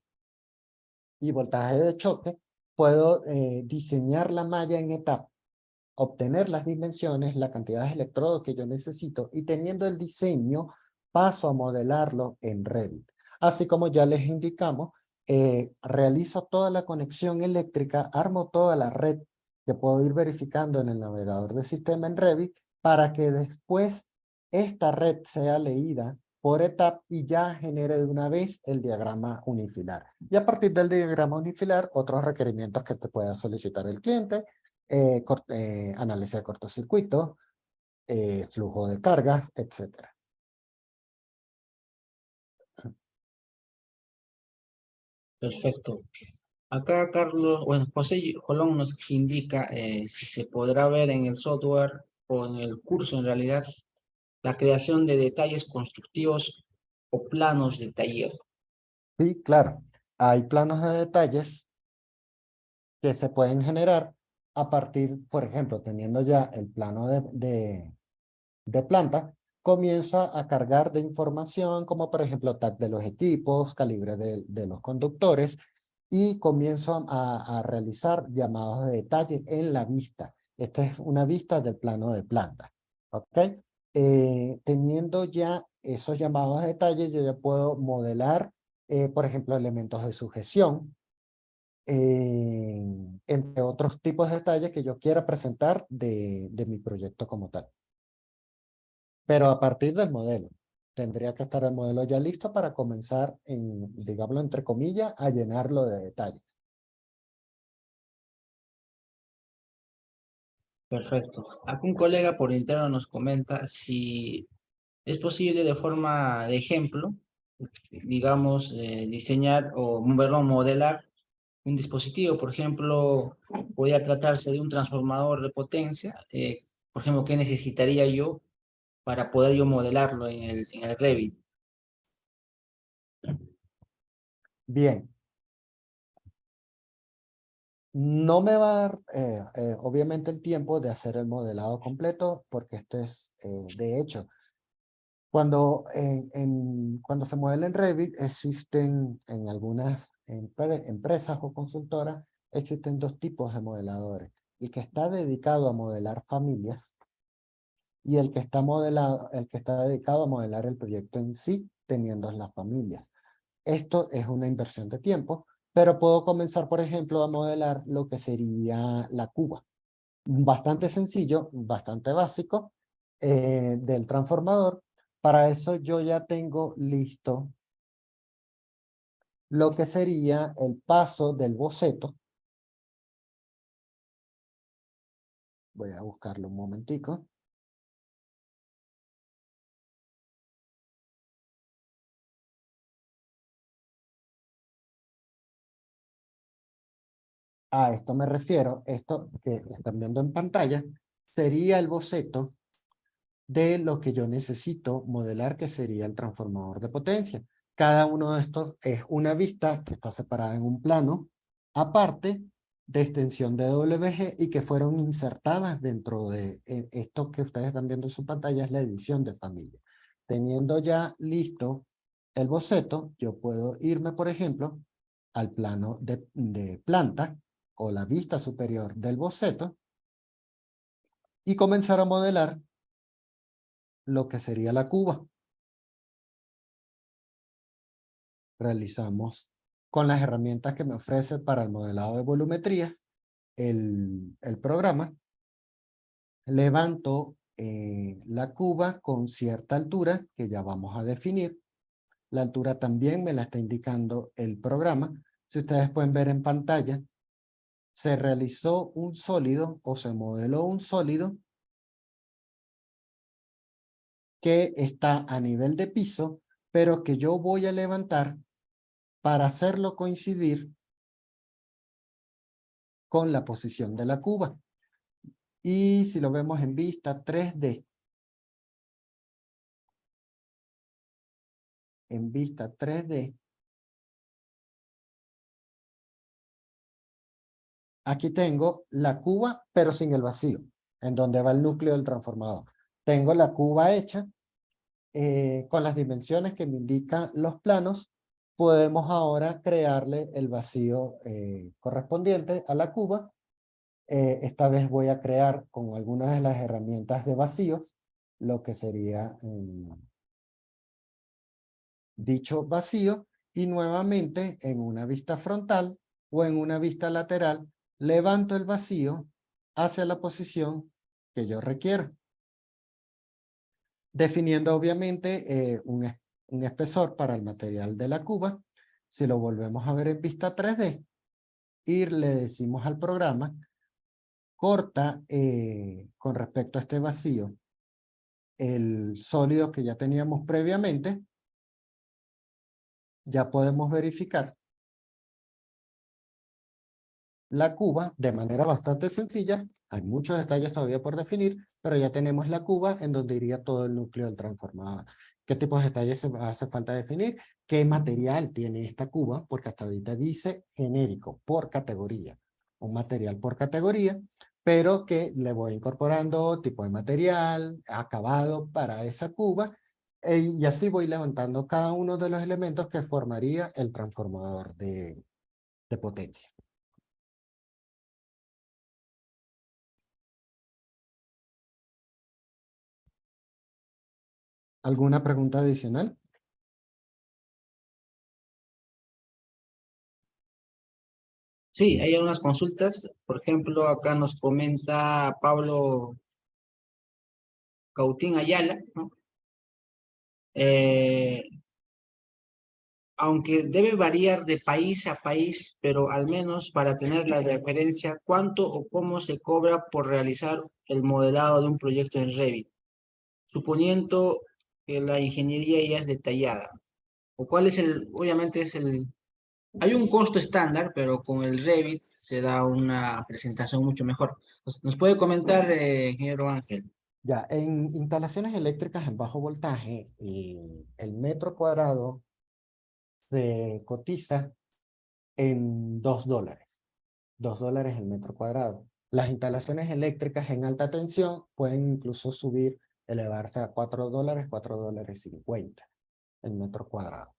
y voltajes de choque, puedo diseñar la malla en etapa, obtener las dimensiones, la cantidad de electrodos que yo necesito y teniendo el diseño, paso a modelarlo en Revit. Así como ya les indicamos, realizo toda la conexión eléctrica, armo toda la red que puedo ir verificando en el navegador de sistema en Revit para que después esta red sea leída por etapa y ya genere de una vez el diagrama unifilar. Y a partir del diagrama unifilar, otros requerimientos que te pueda solicitar el cliente, análisis de cortocircuito, flujo de cargas, etc. Perfecto. Acá Carlos, bueno, José Jolón nos indica si se podrá ver en el software o en el curso en realidad la creación de detalles constructivos o planos de taller. Sí, claro. Hay planos de detalles que se pueden generar a partir, por ejemplo, teniendo ya el plano de planta, comienza a cargar de información como por ejemplo tag de los equipos, calibre de los conductores y comienzo a realizar llamados de detalle en la vista. Esta es una vista del plano de planta. ¿Ok? Teniendo ya esos llamados de detalle, yo ya puedo modelar, por ejemplo, elementos de sujeción, entre otros tipos de detalles que yo quiera presentar de mi proyecto como tal. Pero a partir del modelo. Tendría que estar el modelo ya listo para comenzar, digámoslo entre comillas, a llenarlo de detalles. Perfecto. Acá un colega por interno nos comenta si es posible de forma de ejemplo, digamos, diseñar o modelar un dispositivo. Por ejemplo, podría tratarse de un transformador de potencia. Por ejemplo, ¿qué necesitaría yo para poder yo modelarlo en el Revit? Bien. No me va a dar, obviamente, el tiempo de hacer el modelado completo, porque esto es, de hecho, cuando se modela en Revit, existen en algunas empresas o consultoras, existen dos tipos de modeladores. El que está dedicado a modelar familias y el que está dedicado a modelar el proyecto en sí, teniendo las familias. Esto es una inversión de tiempo, pero puedo comenzar, por ejemplo, a modelar lo que sería la cuba. Bastante sencillo, bastante básico, del transformador. Para eso yo ya tengo listo lo que sería el paso del boceto. Voy a buscarlo un momentico. A esto me refiero, esto que están viendo en pantalla, sería el boceto de lo que yo necesito modelar, que sería el transformador de potencia. Cada uno de estos es una vista que está separada en un plano, aparte de extensión de WG y que fueron insertadas dentro de esto que ustedes están viendo en su pantalla, es la edición de familia. Teniendo ya listo el boceto, yo puedo irme, por ejemplo, al plano de planta o la vista superior del boceto y comenzar a modelar lo que sería la cuba. Realizamos con las herramientas que me ofrece para el modelado de volumetrías el programa. Levanto la cuba con cierta altura que ya vamos a definir. La altura también me la está indicando el programa. Si ustedes pueden ver en pantalla, se realizó un sólido o se modeló un sólido que está a nivel de piso, pero que yo voy a levantar para hacerlo coincidir con la posición de la cuba. Y si lo vemos en vista 3D, en vista 3D, aquí tengo la cuba, pero sin el vacío, en donde va el núcleo del transformador. Tengo la cuba hecha, con las dimensiones que me indican los planos. Podemos ahora crearle el vacío correspondiente a la cuba. Esta vez voy a crear con algunas de las herramientas de vacíos, lo que sería dicho vacío, y nuevamente en una vista frontal o en una vista lateral, levanto el vacío hacia la posición que yo requiero. Definiendo obviamente un espesor para el material de la cuba. Si lo volvemos a ver en vista 3D, y le decimos al programa, corta con respecto a este vacío el sólido que ya teníamos previamente, ya podemos verificar la cuba de manera bastante sencilla. Hay muchos detalles todavía por definir, pero ya tenemos la cuba en donde iría todo el núcleo del transformador. ¿Qué tipos de detalles hace falta definir? ¿Qué material tiene esta cuba? Porque hasta ahorita dice genérico, por categoría. Un material por categoría, pero que le voy incorporando tipo de material, acabado para esa cuba, y así voy levantando cada uno de los elementos que formaría el transformador de potencia. ¿Alguna pregunta adicional? Sí, hay algunas consultas. Por ejemplo, acá nos comenta Pablo Cautín Ayala, ¿no? Eh, Aunque debe variar de país a país, pero al menos para tener la referencia, ¿cuánto o cómo se cobra por realizar el modelado de un proyecto en Revit? Suponiendo que la ingeniería ya es detallada. ¿O cuál es obviamente hay un costo estándar, pero con el Revit se da una presentación mucho mejor. ¿Nos puede comentar, ingeniero Ángel? Ya, en instalaciones eléctricas en bajo voltaje, el metro cuadrado se cotiza en $2. $2 el metro cuadrado. Las instalaciones eléctricas en alta tensión pueden incluso subir, elevarse a $4, $4.50 el metro cuadrado.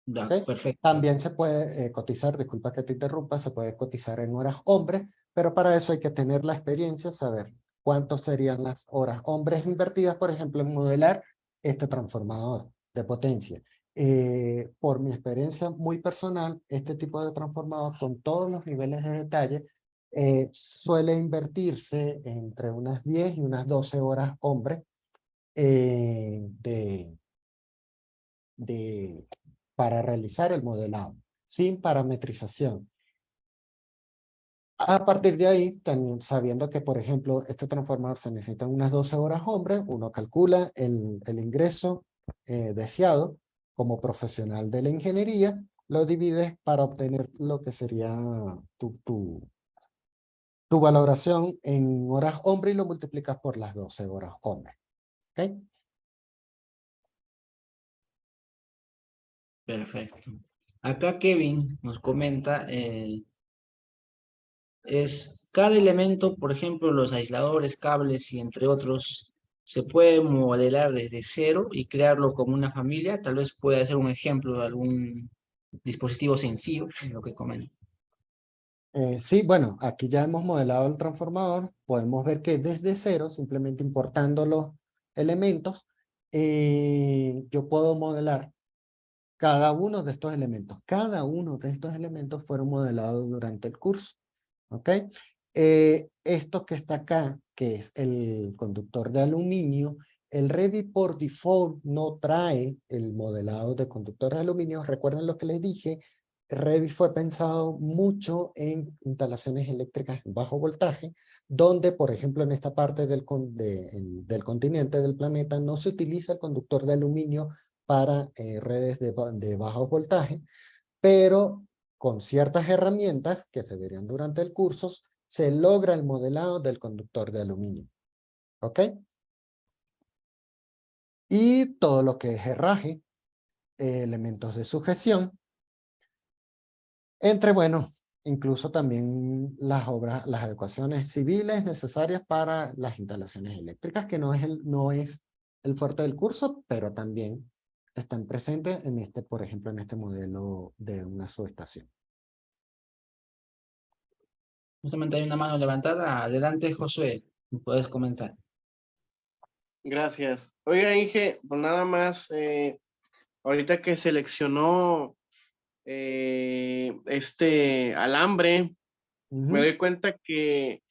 ¿Ok? Perfecto. También se puede cotizar, disculpa que te interrumpa, se puede cotizar en horas hombres, pero para eso hay que tener la experiencia, saber cuántas serían las horas hombres invertidas, por ejemplo, en modelar este transformador de potencia. Por mi experiencia muy personal, este tipo de transformador con todos los niveles de detalle suele invertirse entre unas 10 y unas 12 horas hombres para realizar el modelado, sin parametrización. A partir de ahí, también sabiendo que, por ejemplo, este transformador se necesita unas 12 horas hombre, uno calcula el ingreso deseado como profesional de la ingeniería, lo divides para obtener lo que sería tu valoración en horas hombre y lo multiplicas por las 12 horas hombre. ¿Ok? Perfecto. Acá Kevin nos comenta, es cada elemento, por ejemplo, los aisladores, cables y entre otros, se puede modelar desde cero y crearlo como una familia. Tal vez pueda ser un ejemplo de algún dispositivo sencillo, en lo que comenta. Sí, bueno, aquí ya hemos modelado el transformador. Podemos ver que desde cero, simplemente importando los elementos, yo puedo modelar cada uno de estos elementos. Cada uno de estos elementos fueron modelados durante el curso. ¿Ok? Esto que está acá, que es el conductor de aluminio, el Revit por default no trae el modelado de conductores de aluminio. Recuerden lo que les dije, Revit fue pensado mucho en instalaciones eléctricas en bajo voltaje, donde, por ejemplo, en esta parte del continente del planeta no se utiliza el conductor de aluminio para redes de bajo voltaje, pero con ciertas herramientas que se verían durante el curso, se logra el modelado del conductor de aluminio. ¿Ok? Y todo lo que es herraje, elementos de sujeción, entre, bueno, incluso también las obras, las adecuaciones civiles necesarias para las instalaciones eléctricas, que no es el fuerte del curso, pero también están presentes en este, por ejemplo, en este modelo de una subestación. Justamente hay una mano levantada. Adelante, Josué, puedes comentar. Gracias. Oiga, Inge, pues nada más, ahorita que seleccionó este alambre, me doy cuenta que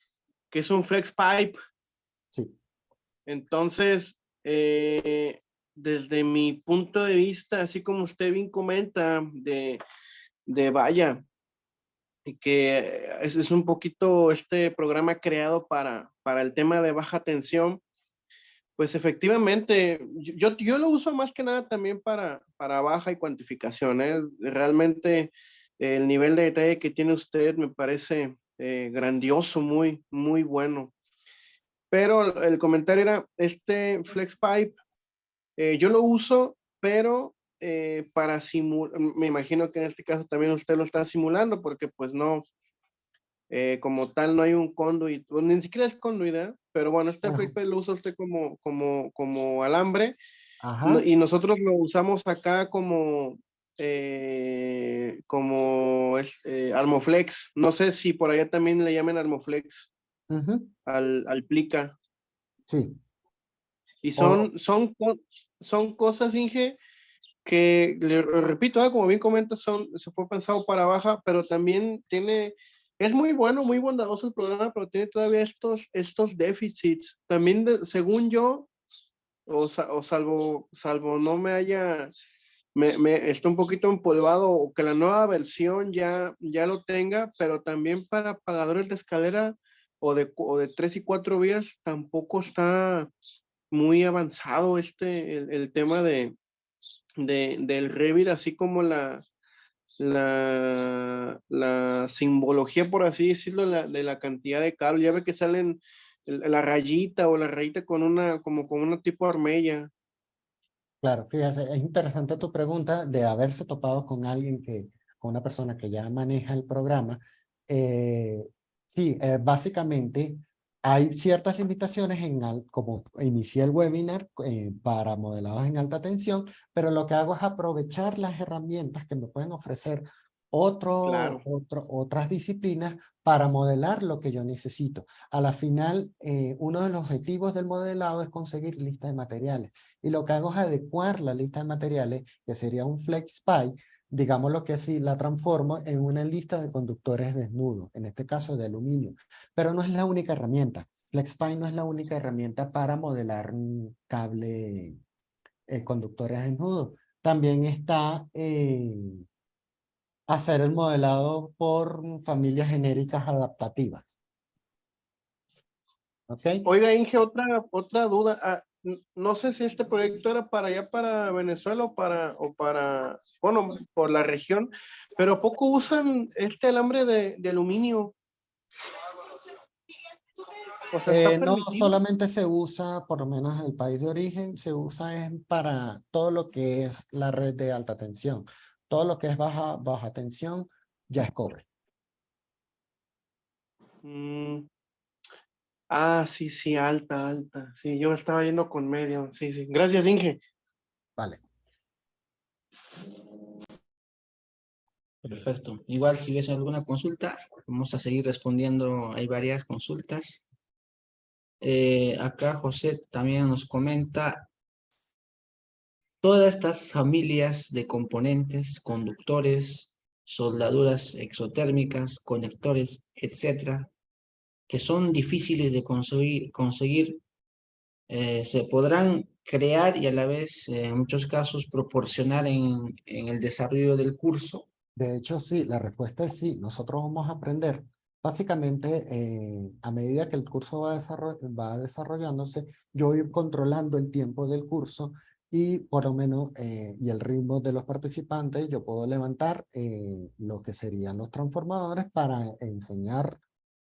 es un flex pipe. Sí. Entonces, desde mi punto de vista, así como usted bien comenta, de vaya, que es un poquito este programa creado para el tema de baja tensión, pues efectivamente, yo lo uso más que nada también para baja y cuantificación, ¿eh? Realmente el nivel de detalle que tiene usted me parece grandioso, muy, muy bueno. Pero el comentario era, este FlexPipe, yo lo uso, pero para simular, me imagino que en este caso también usted lo está simulando, porque pues no, como tal no hay un conduit, pues, ni siquiera es conduit, ¿eh? Pero bueno, este FlexPipe lo usa usted como alambre, Ajá. y nosotros lo usamos acá como Armoflex. No sé si por allá también le llaman Armoflex al plica. Sí. Y O, son cosas, Inge, que le repito, como bien comentas, se fue pensado para baja, pero también es muy bueno, muy bondadoso el programa, pero tiene todavía estos déficits. También, según yo, o salvo no está un poquito empolvado, o que la nueva versión ya lo tenga, pero también para apagadores de escalera o de 3 y 4 vías, tampoco está muy avanzado el tema del Revit, así como la simbología, por así decirlo, de la cantidad de cables. Ya ve que salen la rayita o la rayita como con una tipo armella. Claro, fíjate, es interesante tu pregunta de haberse topado con alguien con una persona que ya maneja el programa. Eh, sí, básicamente hay ciertas limitaciones como inicié el webinar para modelados en alta tensión, pero lo que hago es aprovechar las herramientas que me pueden ofrecer Claro. otras disciplinas para modelar lo que yo necesito. A la final, uno de los objetivos del modelado es conseguir lista de materiales. Y lo que hago es adecuar la lista de materiales, que sería un FlexPy, digamos lo que así, la transformo en una lista de conductores desnudos, en este caso de aluminio. Pero no es la única herramienta. FlexPy no es la única herramienta para modelar un cable conductores desnudos. También está hacer el modelado por familias genéricas adaptativas. ¿Ok? Oiga, Inge, otra duda. No sé si este proyecto era para allá, para Venezuela bueno, por la región, pero poco usan este alambre de aluminio. O sea, ¿está No permitido? solamente se usa, por lo menos en el país de origen, se usa es para todo lo que es la red de alta tensión. Todo lo que es baja tensión ya es cobre. Mm, sí, sí, alta. Sí, yo estaba yendo con medio. Sí, sí. Gracias, Inge. Vale. Perfecto. Igual si ves alguna consulta, vamos a seguir respondiendo. Hay varias consultas. Acá José también nos comenta, todas estas familias de componentes, conductores, soldaduras exotérmicas, conectores, etcétera, que son difíciles de conseguir, se podrán crear y a la vez, en muchos casos, proporcionar en el desarrollo del curso. De hecho, sí, la respuesta es sí. Nosotros vamos a aprender. Básicamente, a medida que el curso va desarrollándose, yo voy controlando el tiempo del curso y por lo menos, y el ritmo de los participantes, yo puedo levantar lo que serían los transformadores para enseñar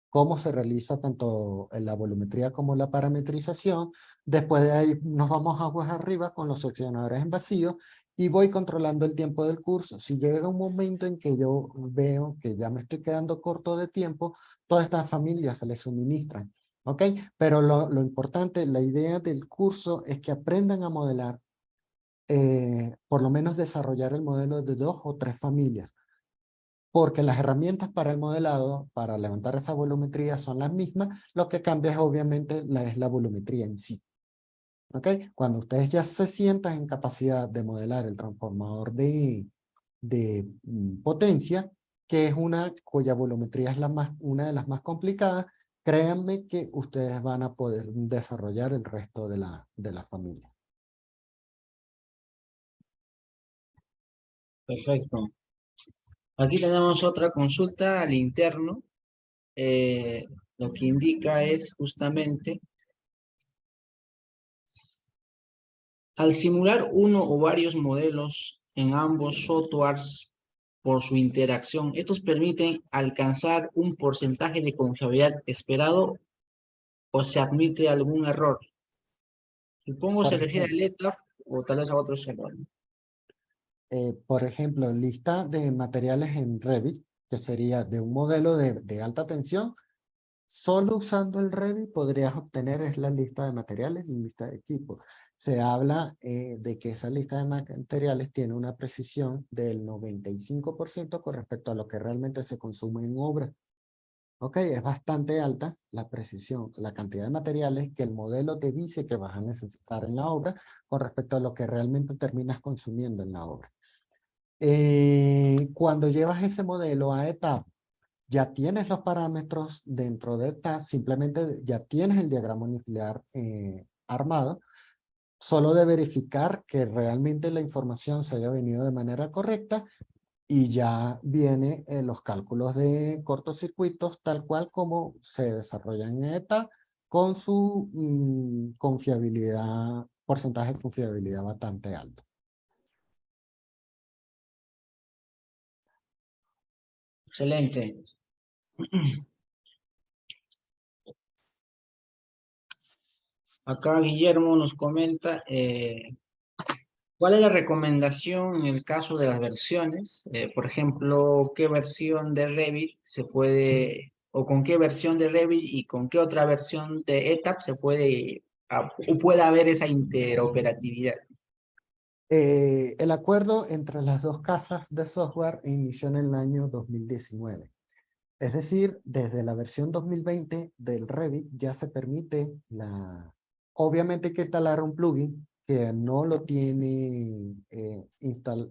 cómo se realiza tanto la volumetría como la parametrización. Después de ahí nos vamos aguas arriba con los seccionadores en vacío y voy controlando el tiempo del curso. Si llega un momento en que yo veo que ya me estoy quedando corto de tiempo, todas estas familias se les suministran. ¿Ok? Pero lo importante, la idea del curso es que aprendan a modelar, por lo menos desarrollar el modelo de 2 o 3 familias, porque las herramientas para el modelado, para levantar esa volumetría son las mismas, lo que cambia es obviamente es la volumetría en sí. ¿Ok? Cuando ustedes ya se sientan en capacidad de modelar el transformador de potencia, que es cuya volumetría es una de las más complicadas, créanme que ustedes van a poder desarrollar el resto de la familia. Perfecto. Aquí tenemos otra consulta al interno. Lo que indica es justamente, al simular uno o varios modelos en ambos softwares por su interacción, estos permiten alcanzar un porcentaje de confiabilidad esperado o se admite algún error. Supongo Por se refiere ejemplo, al ETAP o tal vez a otros errores. lista de materiales en Revit, que sería de un modelo de alta tensión. Solo usando el Revit podrías obtener es la lista de materiales y lista de equipos. Se habla de que esa lista de materiales tiene una precisión del 95% con respecto a lo que realmente se consume en obra. Ok, es bastante alta la precisión, la cantidad de materiales que el modelo te dice que vas a necesitar en la obra con respecto a lo que realmente terminas consumiendo en la obra. Cuando llevas ese modelo a etapa, ya tienes los parámetros dentro de esta, simplemente ya tienes el diagrama unifilar armado, solo de verificar que realmente la información se haya venido de manera correcta y ya viene los cálculos de cortocircuitos tal cual como se desarrollan en ETA con su confiabilidad, porcentaje de confiabilidad bastante alto. Excelente. Acá Guillermo nos comenta, ¿Cuál es la recomendación en el caso de las versiones? Por ejemplo, ¿qué versión de Revit se puede, o con qué versión de Revit y con qué otra versión de ETAP se puede, o puede haber esa interoperatividad? El acuerdo entre las dos casas de software inició en el año 2019. Es decir, desde la versión 2020 del Revit ya se permite obviamente hay que instalar un plugin que no lo tiene,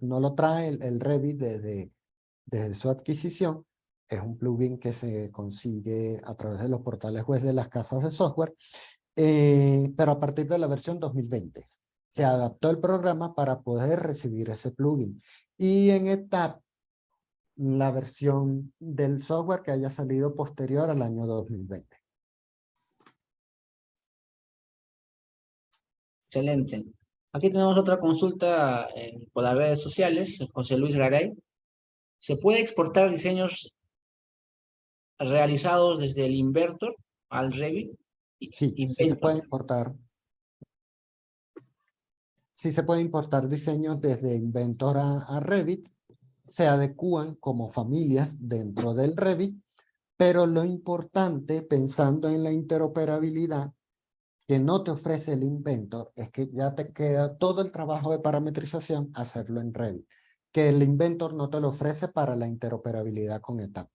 no lo trae el Revit desde su adquisición. Es un plugin que se consigue a través de los portales web de las casas de software, pero a partir de la versión 2020 se adaptó el programa para poder recibir ese plugin. Y en ETAP, la versión del software que haya salido posterior al año 2020. Excelente. Aquí tenemos otra consulta por las redes sociales, José Luis Garay. ¿Se puede exportar diseños realizados desde el Inventor al Revit? Sí, sí se Inventor. puede importar. Sí se puede importar diseños desde Inventor a Revit. Se adecúan como familias dentro del Revit, pero lo importante, pensando en la interoperabilidad que no te ofrece el Inventor, es que ya te queda todo el trabajo de parametrización hacerlo en Revit, que el Inventor no te lo ofrece para la interoperabilidad con ETAP.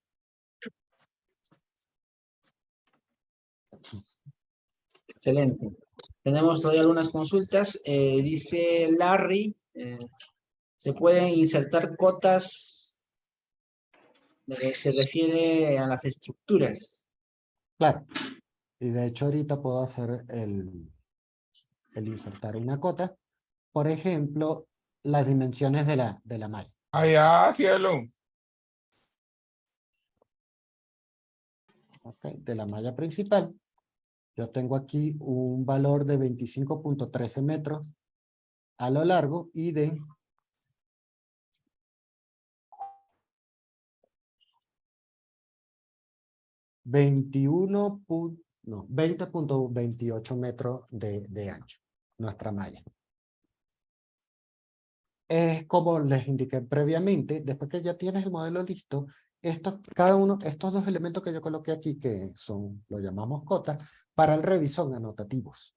Excelente. Tenemos todavía algunas consultas. Dice Larry, se pueden insertar cotas, se refiere a las estructuras. Claro, y de hecho ahorita puedo hacer el insertar una cota. Por ejemplo, las dimensiones de la malla. Allá, cielo. ¿Okay? De la malla principal. Yo tengo aquí un valor de 25.13 metros a lo largo y de 20.28 metros de ancho, nuestra malla. Es como les indiqué previamente, después que ya tienes el modelo listo, estos dos elementos que yo coloqué aquí, que son, lo llamamos cotas, para el Revit son anotativos.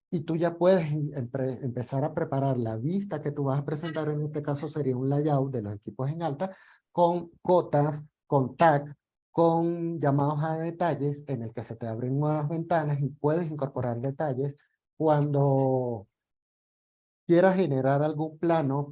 Y tú ya puedes empezar a preparar la vista que tú vas a presentar, en este caso sería un layout de los equipos en alta, con cotas, con tag, con llamados a detalles en el que se te abren nuevas ventanas y puedes incorporar detalles cuando quieras generar algún plano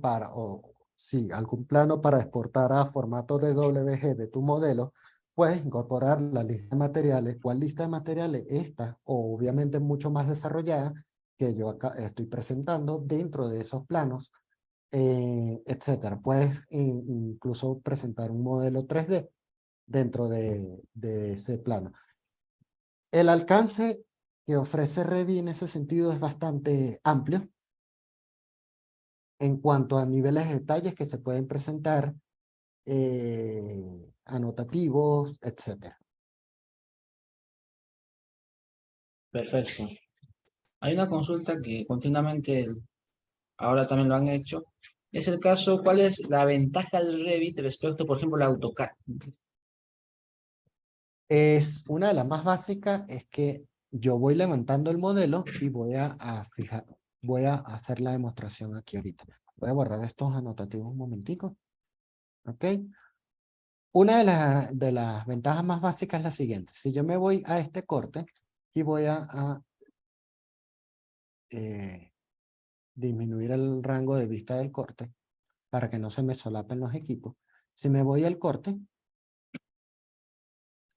algún plano para exportar a formato de WG de tu modelo, puedes incorporar la lista de materiales. ¿Cuál lista de materiales? Esta, o obviamente mucho más desarrollada, que yo acá estoy presentando dentro de esos planos, etcétera. Puedes incluso presentar un modelo 3D dentro de ese plano. El alcance que ofrece Revit en ese sentido es bastante amplio en cuanto a niveles de detalles que se pueden presentar, anotativos, etcétera. Perfecto. Hay una consulta que continuamente ahora también lo han hecho. Es el caso, ¿cuál es la ventaja del Revit respecto, por ejemplo, al AutoCAD? Es una de las más básicas, es que yo voy levantando el modelo y voy a hacer la demostración aquí ahorita. Voy a borrar estos anotativos un momentico. ¿Ok? Una de las ventajas más básicas es la siguiente. Si yo me voy a este corte y voy a disminuir el rango de vista del corte para que no se me solapen los equipos. Si me voy al corte,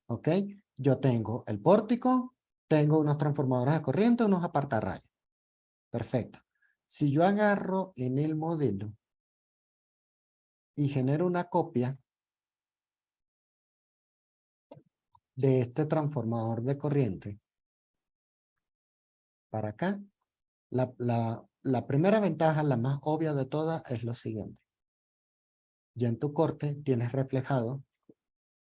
¿ok? Yo tengo el pórtico, tengo unos transformadores de corriente, unos apartarrayos. Perfecto. Si yo agarro en el modelo y genero una copia de este transformador de corriente para acá, la primera ventaja, la más obvia de todas, es lo siguiente. Ya en tu corte tienes reflejado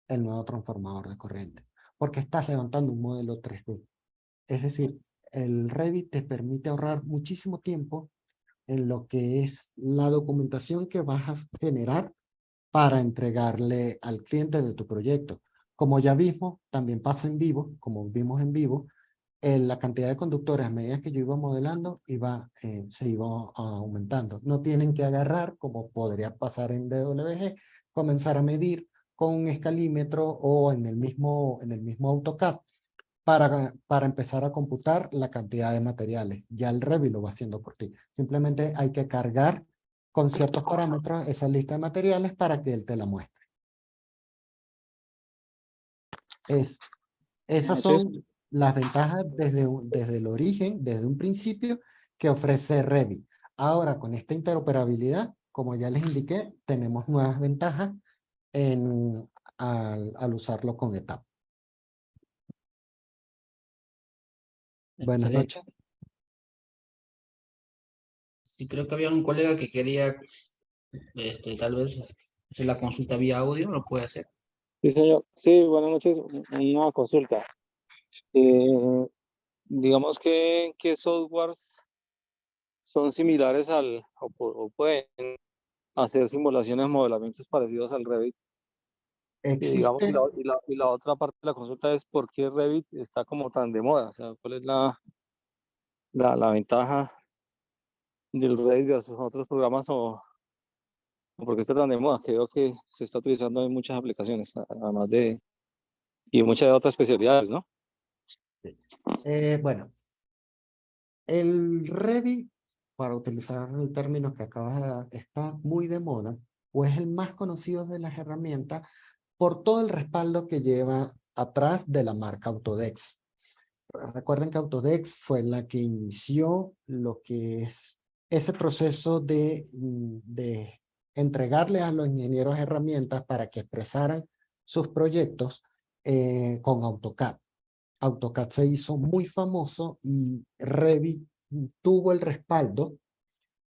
el nuevo transformador de corriente, porque estás levantando un modelo 3D. Es decir, el Revit te permite ahorrar muchísimo tiempo en lo que es la documentación que vas a generar para entregarle al cliente de tu proyecto. Como ya vimos, también pasa en vivo, como vimos en vivo, la cantidad de conductores a medida que yo iba modelando se iba aumentando. No tienen que agarrar, como podría pasar en DWG, comenzar a medir con un escalímetro o en el mismo AutoCAD para empezar a computar la cantidad de materiales. Ya el Revit lo va haciendo por ti. Simplemente hay que cargar con ciertos parámetros esa lista de materiales para que él te la muestre. Esas son las ventajas desde el origen, desde un principio, que ofrece Revit. Ahora, con esta interoperabilidad, como ya les indiqué, tenemos nuevas ventajas al usarlo con ETAP. Buenas Excelente. noches. Sí, creo que había un colega que quería, tal vez hacer la consulta vía audio, lo puede hacer. Sí, señor. Sí, buenas noches. Una consulta. Eh, digamos que qué softwares son similares o pueden hacer simulaciones, modelamientos parecidos al Revit. Y digamos, Existe, y la otra parte de la consulta es por qué Revit está como tan de moda. O sea, ¿cuál es la ventaja del Revit versus otros programas o por qué está tan de moda? Que veo que se está utilizando en muchas aplicaciones, además y muchas otras especialidades, ¿no? bueno, el Revit, para utilizar el término que acabas de dar, está muy de moda, o es el más conocido de las herramientas por todo el respaldo que lleva atrás de la marca Autodesk. Recuerden que Autodesk fue la que inició lo que es ese proceso de entregarle a los ingenieros herramientas para que expresaran sus proyectos con AutoCAD. AutoCAD se hizo muy famoso y Revit tuvo el respaldo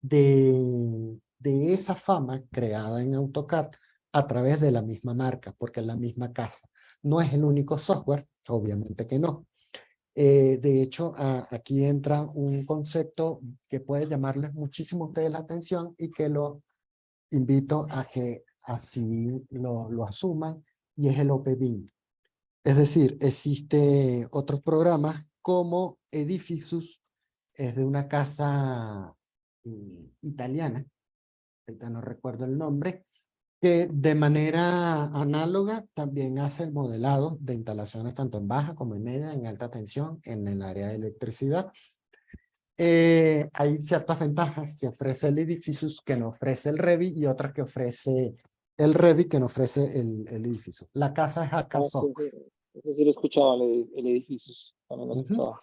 de esa fama creada en AutoCAD a través de la misma marca, porque es la misma casa. No es el único software, obviamente que no. De hecho, aquí entra un concepto que puede llamarles muchísimo a ustedes la atención y que lo invito a que así lo asuman, y es el OpenBIM. Es decir, existe otros programas como Edificius, es de una casa italiana, ahorita no recuerdo el nombre, que de manera análoga también hace el modelado de instalaciones tanto en baja como en media, en alta tensión, en el área de electricidad. Hay ciertas ventajas que ofrece el Edificius que no ofrece el Revit y otras que ofrece el Revit que no ofrece el Edificius. La casa es Ah, sí, HKSoft. sí, eso sí lo escuchaba, el edificio, también lo escuchaba.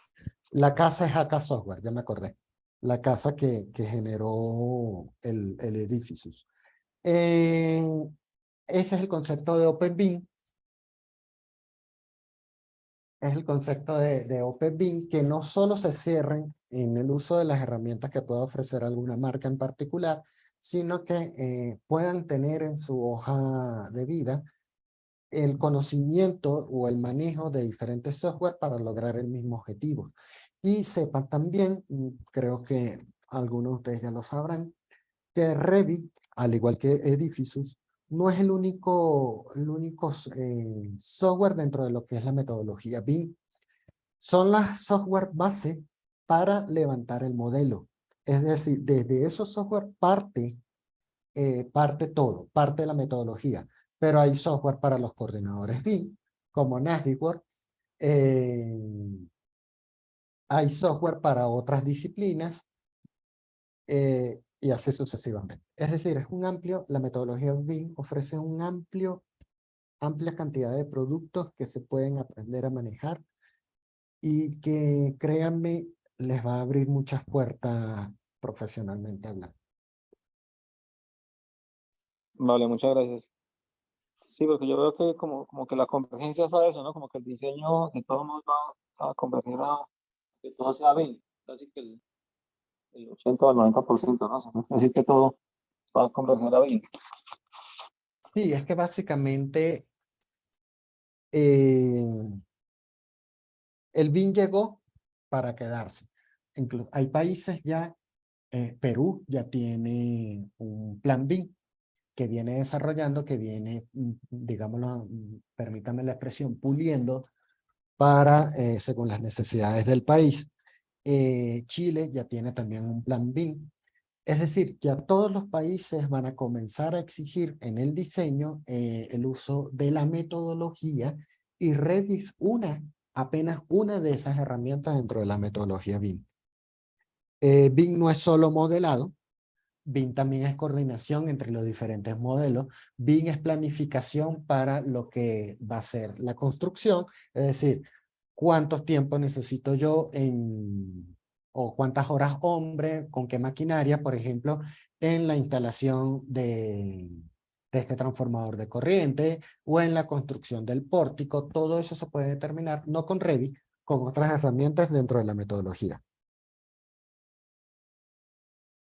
La casa es AK Software, ya me acordé. La casa que generó el Edificius. Ese es el concepto de OpenBIM. Es el concepto de OpenBIM, que no solo se cierren en el uso de las herramientas que pueda ofrecer alguna marca en particular, sino que puedan tener en su hoja de vida el conocimiento o el manejo de diferentes software para lograr el mismo objetivo. Y sepan también, creo que algunos de ustedes ya lo sabrán, que Revit, al igual que Edificius, no es el único software dentro de lo que es la metodología BIM. Son las software base para levantar el modelo. Es decir, desde esos software parte todo, parte de la metodología. Pero hay software para los coordinadores BIM, como Navisworks. Hay software para otras disciplinas y así sucesivamente. Es decir, es un amplio, la metodología BIM ofrece amplia cantidad de productos que se pueden aprender a manejar y que, créanme, les va a abrir muchas puertas profesionalmente hablando. Vale, muchas gracias. Sí, porque yo veo que como que la convergencia es a eso, ¿no? Como que el diseño de todos modos va a converger a que todo sea bien, casi que el 80 o el 90%, ¿no? O sea, no es decir que todo va a converger a bien. Sí, es que básicamente eh, el BIM llegó para quedarse. Hay países ya Perú ya tiene un plan BIM que viene desarrollando, que viene, digámoslo, permítame la expresión, puliendo para, según las necesidades del país. Chile ya tiene también un plan BIM. Es decir, que a todos los países van a comenzar a exigir en el diseño el uso de la metodología, y Revit es apenas una de esas herramientas dentro de la metodología BIM. BIM no es solo modelado, BIM también es coordinación entre los diferentes modelos. BIM es planificación para lo que va a ser la construcción, es decir, cuántos tiempos necesito yo o cuántas horas hombre, con qué maquinaria, por ejemplo, en la instalación de este transformador de corriente o en la construcción del pórtico. Todo eso se puede determinar no con Revit, con otras herramientas dentro de la metodología.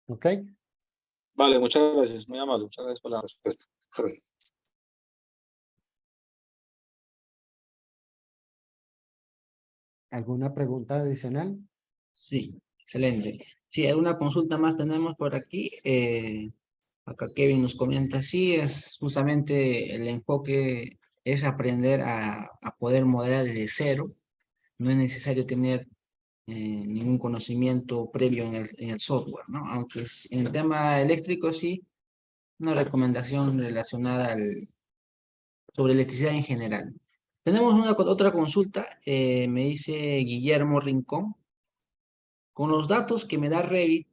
¿Ok? Vale, muchas gracias, muy amable, muchas gracias por la respuesta. ¿Alguna pregunta adicional? Sí, excelente. Sí, alguna consulta más tenemos por aquí. Acá Kevin nos comenta, sí, es justamente el enfoque es aprender a poder modelar desde cero. No es necesario tener ningún conocimiento previo en el software, ¿no? Aunque en el tema eléctrico sí, una recomendación relacionada sobre electricidad en general. Tenemos otra consulta, me dice Guillermo Rincón. Con los datos que me da Revit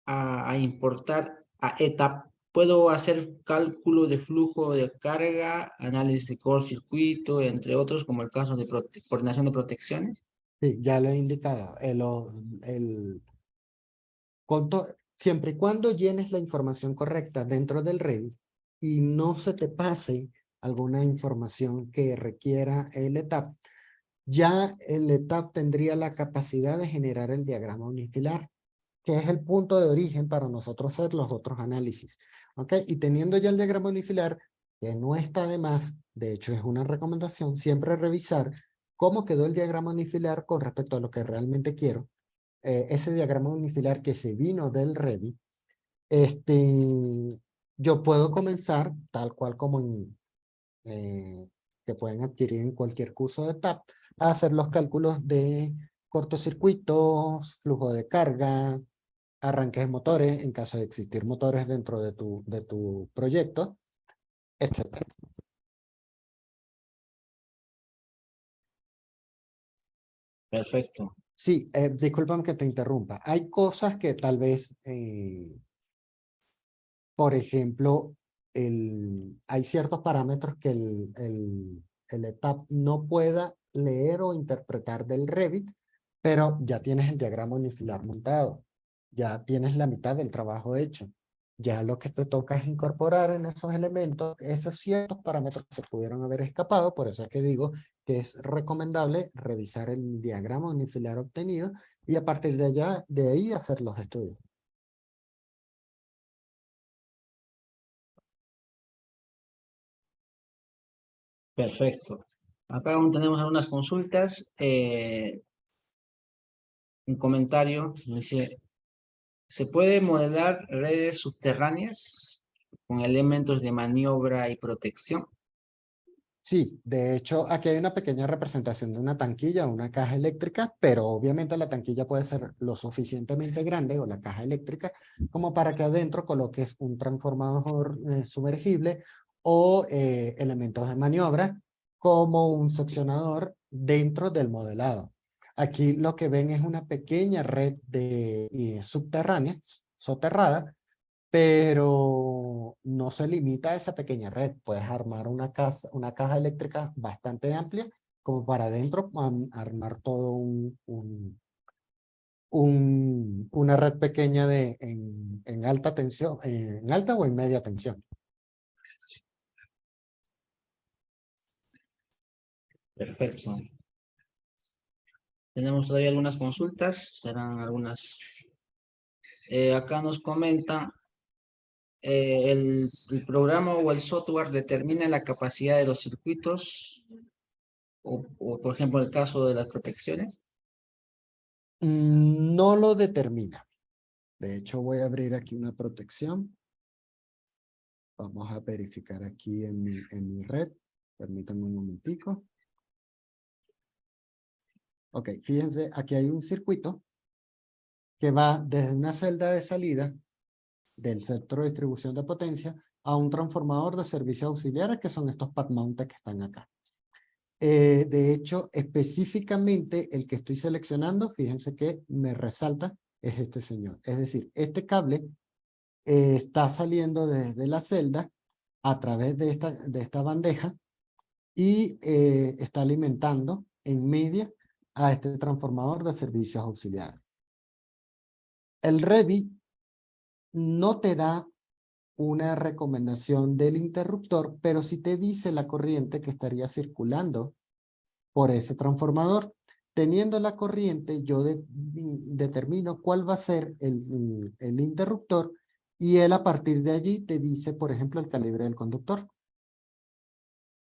a importar a ETAP, puedo hacer cálculo de flujo de carga, análisis de cortocircuito, entre otros, como el caso de coordinación de protecciones. Sí, ya lo he indicado. Siempre y cuando llenes la información correcta dentro del Revit y no se te pase alguna información que requiera el ETAP, ya el ETAP tendría la capacidad de generar el diagrama unifilar, que es el punto de origen para nosotros hacer los otros análisis. ¿Ok? Y teniendo ya el diagrama unifilar, que no está de más, de hecho es una recomendación, siempre revisar cómo quedó el diagrama unifilar con respecto a lo que realmente quiero. Ese diagrama unifilar que se vino del Revit, yo puedo comenzar, tal cual como que pueden adquirir en cualquier curso de TAP, a hacer los cálculos de cortocircuitos, flujo de carga, arranques de motores, en caso de existir motores dentro de tu proyecto, etc. Perfecto. Sí, discúlpame que te interrumpa. Hay cosas que tal vez, por ejemplo, hay ciertos parámetros que el ETAP no pueda leer o interpretar del Revit, pero ya tienes el diagrama unifilar montado. Ya tienes la mitad del trabajo hecho. Ya lo que te toca es incorporar en esos elementos esos ciertos parámetros que se pudieron haber escapado. Por eso es que digo que es recomendable revisar el diagrama unifilar obtenido y a partir de ahí hacer los estudios. Perfecto. Acá aún tenemos algunas consultas. Un comentario dice, ¿se puede modelar redes subterráneas con elementos de maniobra y protección? Sí, de hecho, aquí hay una pequeña representación de una tanquilla o una caja eléctrica, pero obviamente la tanquilla puede ser lo suficientemente grande, o la caja eléctrica, como para que adentro coloques un transformador sumergible o elementos de maniobra, como un seccionador dentro del modelado. Aquí lo que ven es una pequeña red subterránea, soterrada, pero no se limita a esa pequeña red. Puedes armar una caja eléctrica bastante amplia, como para adentro armar todo una red pequeña en alta tensión, en alta o en media tensión. Perfecto. Tenemos todavía algunas consultas, serán algunas. Acá nos comentan, el programa o el software determina la capacidad de los circuitos, o por ejemplo el caso de las protecciones. No lo determina. De hecho, voy a abrir aquí una protección. Vamos a verificar aquí en mi red. Permítanme un momentico. Ok, fíjense, aquí hay un circuito que va desde una celda de salida del centro de distribución de potencia a un transformador de servicios auxiliares, que son estos pad mounted que están acá. De hecho, específicamente el que estoy seleccionando, fíjense que me resalta, es este señor. Es decir, este cable está saliendo desde la celda a través de esta bandeja y está alimentando en media a este transformador de servicios auxiliares. El Revit no te da una recomendación del interruptor, pero sí te dice la corriente que estaría circulando por ese transformador. Teniendo la corriente, yo determino cuál va a ser el interruptor y él a partir de allí te dice, por ejemplo, el calibre del conductor,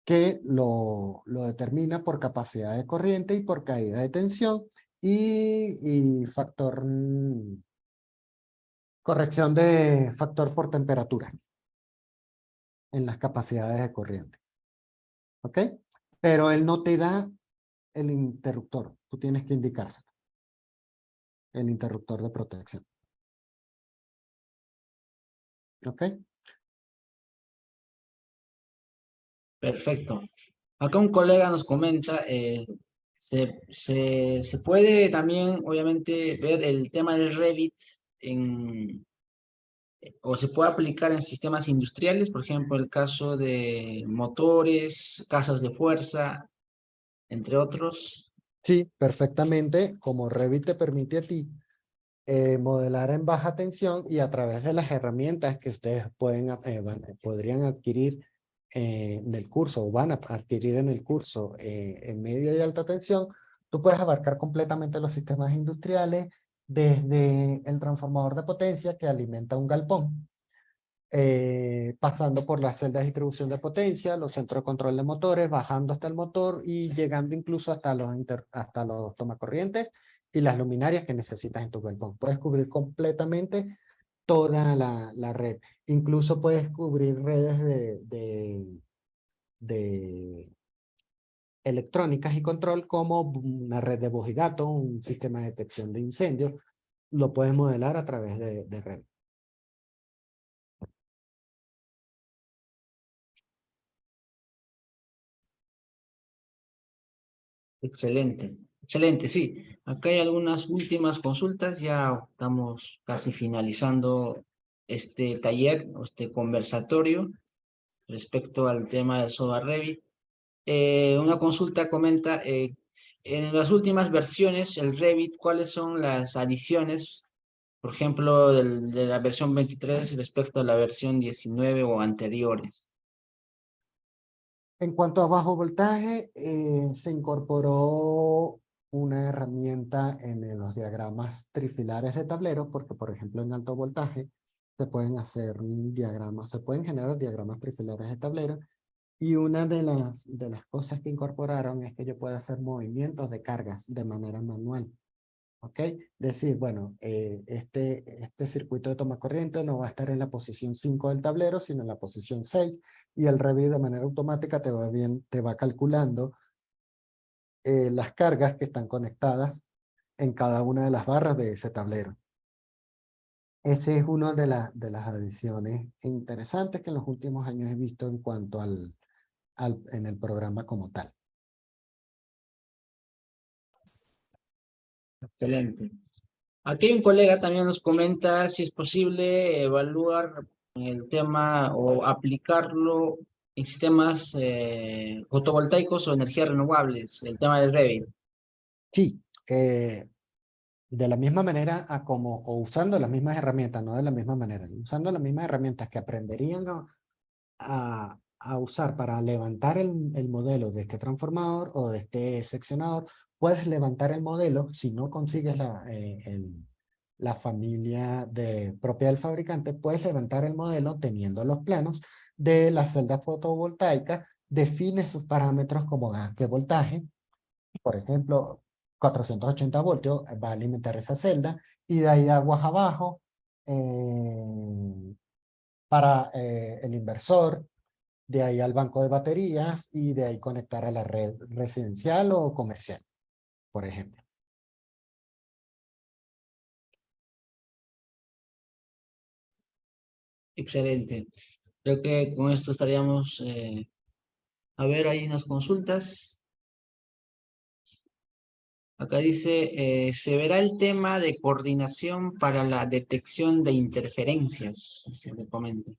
que lo determina por capacidad de corriente y por caída de tensión y factor, corrección de factor por temperatura en las capacidades de corriente. ¿Ok? Pero él no te da el interruptor. Tú tienes que indicárselo. El interruptor de protección. ¿Ok? Perfecto. Acá un colega nos comenta, se puede también, obviamente, ver el tema del Revit o se puede aplicar en sistemas industriales, por ejemplo, el caso de motores, casas de fuerza, entre otros. Sí, perfectamente. Como Revit te permite a ti modelar en baja tensión y a través de las herramientas que ustedes podrían adquirir en el curso o van a adquirir en el curso en media y alta tensión, tú puedes abarcar completamente los sistemas industriales desde el transformador de potencia que alimenta un galpón, pasando por las celdas de distribución de potencia, los centros de control de motores, bajando hasta el motor y llegando incluso hasta los tomacorrientes y las luminarias que necesitas en tu galpón. Puedes cubrir completamente toda la red. Incluso puedes cubrir redes de electrónicas y control como una red de voz y datos, un sistema de detección de incendios. Lo puedes modelar a través de red. Excelente, excelente, sí. Acá hay algunas últimas consultas, ya estamos casi finalizando este taller, este conversatorio respecto al tema del software Revit. Una consulta comenta, en las últimas versiones, el Revit, ¿cuáles son las adiciones, por ejemplo, de la versión 23 respecto a la versión 19 o anteriores? En cuanto a bajo voltaje, se incorporó una herramienta en los diagramas trifilares de tablero, porque por ejemplo en alto voltaje se pueden hacer diagramas, se pueden generar diagramas trifilares de tablero, y una de las cosas que incorporaron es que yo pueda hacer movimientos de cargas de manera manual. ¿Ok? Decir, bueno, este circuito de toma corriente no va a estar en la posición 5 del tablero, sino en la posición 6, y el Revit de manera automática te va calculando las cargas que están conectadas en cada una de las barras de ese tablero. Ese es una de las adiciones interesantes que en los últimos años he visto en cuanto en el programa como tal. Excelente. Aquí un colega también nos comenta si es posible evaluar el tema o aplicarlo en sistemas fotovoltaicos o energías renovables, el tema del Revit. Sí, de la misma manera o usando las mismas herramientas, no de la misma manera, usando las mismas herramientas que aprenderían a usar para levantar el modelo de este transformador o de este seccionador, puedes levantar el modelo si no consigues la familia propia del fabricante, puedes levantar el modelo teniendo los planos de la celda fotovoltaica, define sus parámetros como qué voltaje, por ejemplo, 480 voltios va a alimentar esa celda y de ahí aguas abajo para el inversor, de ahí al banco de baterías y de ahí conectar a la red residencial o comercial, por ejemplo. Excelente. Creo que con esto estaríamos, a ver, hay unas consultas. Acá dice, se verá el tema de coordinación para la detección de interferencias, se me comenta.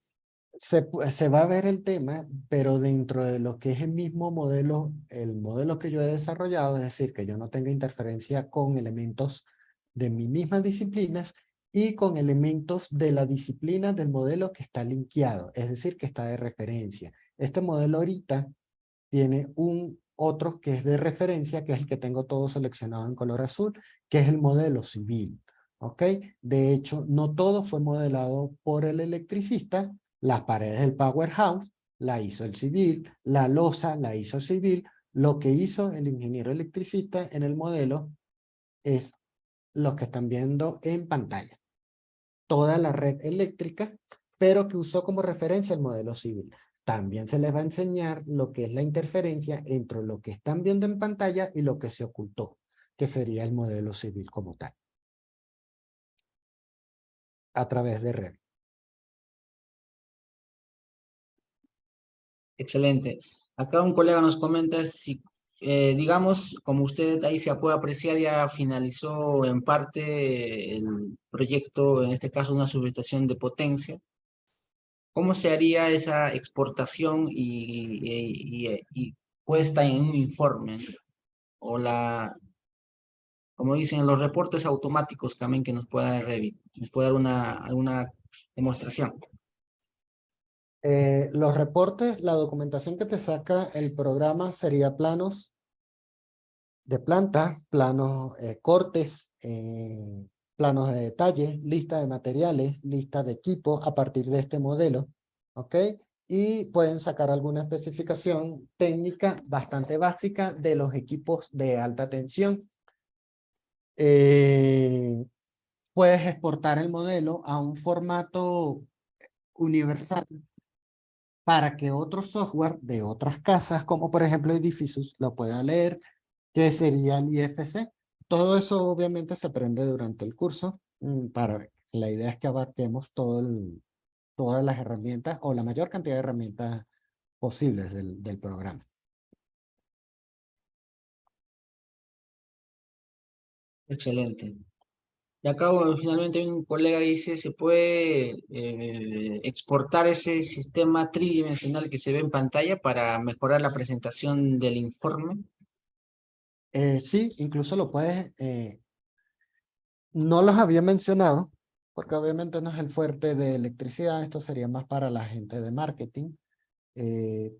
Se va a ver el tema, pero dentro de lo que es el mismo modelo, el modelo que yo he desarrollado, es decir, que yo no tenga interferencia con elementos de mis mismas disciplinas y con elementos de la disciplina del modelo que está linkeado, es decir, que está de referencia. Este modelo ahorita tiene un otro que es de referencia, que es el que tengo todo seleccionado en color azul, que es el modelo civil. ¿Ok? De hecho, no todo fue modelado por el electricista. Las paredes del powerhouse la hizo el civil, la losa la hizo el civil. Lo que hizo el ingeniero electricista en el modelo es lo que están viendo en pantalla. Toda la red eléctrica, pero que usó como referencia el modelo civil. También se les va a enseñar lo que es la interferencia entre lo que están viendo en pantalla y lo que se ocultó, que sería el modelo civil como tal, a través de red. Excelente. Acá un colega nos comenta si, digamos, como usted ahí se puede apreciar, ya finalizó en parte el proyecto, en este caso una subestación de potencia. ¿Cómo se haría esa exportación y puesta en un informe? O como dicen, los reportes automáticos también que nos pueda dar Revit. ¿Nos puede dar alguna demostración? Los reportes, la documentación que te saca el programa sería planos de planta, planos, cortes, planos de detalle, lista de materiales, lista de equipos a partir de este modelo, ¿ok? Y pueden sacar alguna especificación técnica bastante básica de los equipos de alta tensión. Puedes exportar el modelo a un formato universal para que otro software de otras casas, como por ejemplo Edificios, lo pueda leer, que sería el IFC. Todo eso obviamente se aprende durante el curso. La idea es que abarquemos todas las herramientas o la mayor cantidad de herramientas posibles del programa. Excelente. Y acá finalmente un colega dice, ¿se puede exportar ese sistema tridimensional que se ve en pantalla para mejorar la presentación del informe? Sí, incluso lo puedes, no los había mencionado, porque obviamente no es el fuerte de electricidad, esto sería más para la gente de marketing,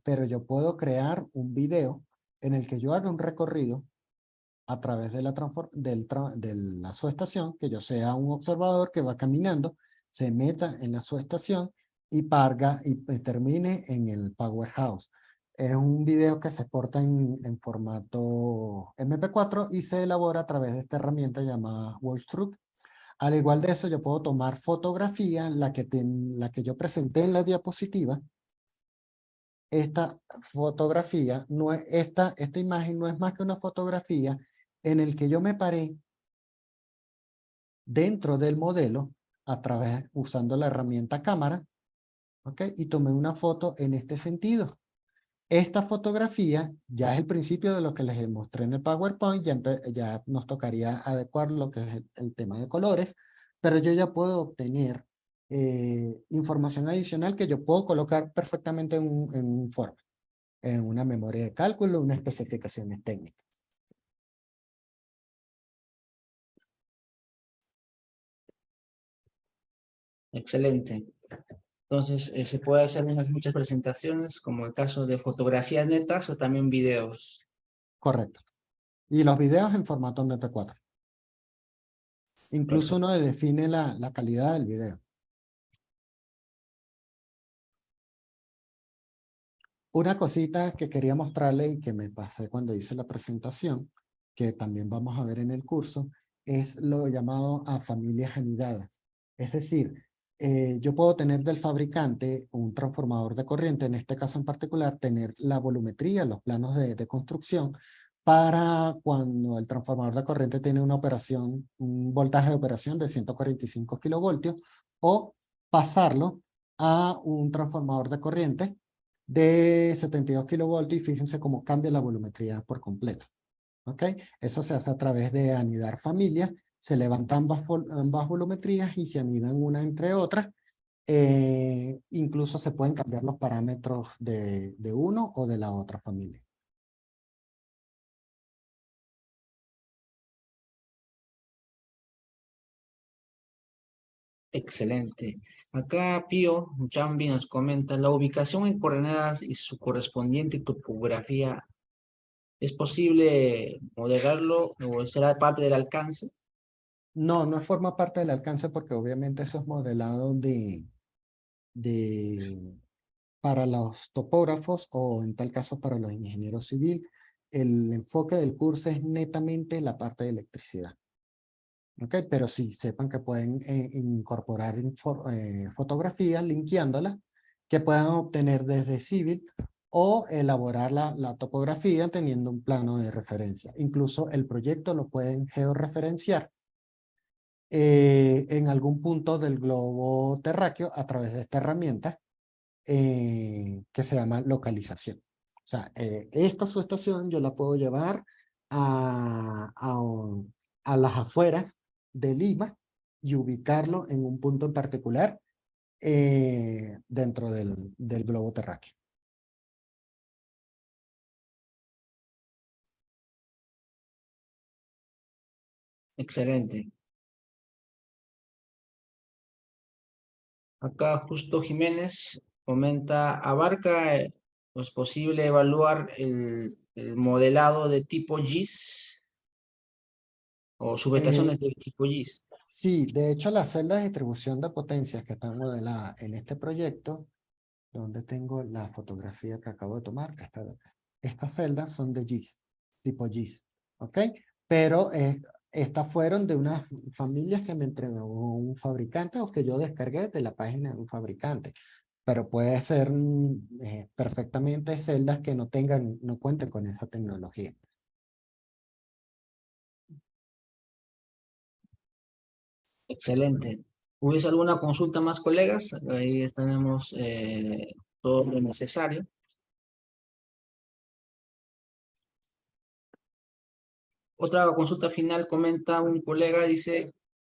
pero yo puedo crear un video en el que yo haga un recorrido a través de de la subestación, que yo sea un observador que va caminando, se meta en la subestación y termine en el powerhouse. Es un video que se exporta en formato MP4 y se elabora a través de esta herramienta llamada Wallstruct. Al igual de eso, yo puedo tomar fotografía, la que yo presenté en la diapositiva. Esta fotografía, esta imagen no es más que una fotografía en el que yo me paré dentro del modelo usando la herramienta cámara, ¿ok? Y tomé una foto en este sentido. Esta fotografía ya es el principio de lo que les mostré en el PowerPoint, ya nos tocaría adecuar lo que es el tema de colores, pero yo ya puedo obtener información adicional que yo puedo colocar perfectamente en un informe, en una memoria de cálculo, unas especificaciones técnicas. Excelente. Entonces, se puede hacer muchas presentaciones, como el caso de fotografías netas o también videos. Correcto. Y los videos en formato MP4. Incluso Perfecto. uno define la calidad del video. Una cosita que quería mostrarle y que me pasé cuando hice la presentación, que también vamos a ver en el curso, es lo llamado a familias anidadas. Es decir, yo puedo tener del fabricante un transformador de corriente, en este caso en particular, tener la volumetría, los planos de construcción, para cuando el transformador de corriente tiene una operación, un voltaje de operación de 145 kilovoltios, o pasarlo a un transformador de corriente de 72 kilovoltios, y fíjense cómo cambia la volumetría por completo. ¿Ok? Eso se hace a través de anidar familias, se levantan ambas volumetrías y se anidan una entre otras. Incluso se pueden cambiar los parámetros de uno o de la otra familia. Excelente. Acá Pío Jambi nos comenta, la ubicación en coordenadas y su correspondiente topografía, ¿es posible modelarlo o será parte del alcance? No, no forma parte del alcance porque obviamente eso es modelado para los topógrafos o en tal caso para los ingenieros civiles. El enfoque del curso es netamente la parte de electricidad. ¿Ok? Pero sí, sepan que pueden incorporar fotografías, linkeándolas, que puedan obtener desde Civil o elaborar la topografía teniendo un plano de referencia. Incluso el proyecto lo pueden georreferenciar en algún punto del globo terráqueo a través de esta herramienta que se llama localización. O sea, esta subestación yo la puedo llevar a las afueras de Lima y ubicarlo en un punto en particular dentro del globo terráqueo. Excelente. Acá Justo Jiménez comenta, ¿abarca es posible evaluar el modelado de tipo GIS o subestaciones de tipo GIS? Sí, de hecho las celdas de distribución de potencias que están modeladas en este proyecto, donde tengo la fotografía que acabo de tomar, estas celdas son de GIS, tipo GIS, ¿ok? Pero estas fueron de unas familias que me entregó un fabricante o que yo descargué de la página de un fabricante. Pero puede ser perfectamente celdas que no cuenten con esa tecnología. Excelente. ¿Hubiese alguna consulta más, colegas? Ahí tenemos todo lo necesario. Otra consulta final comenta un colega, dice,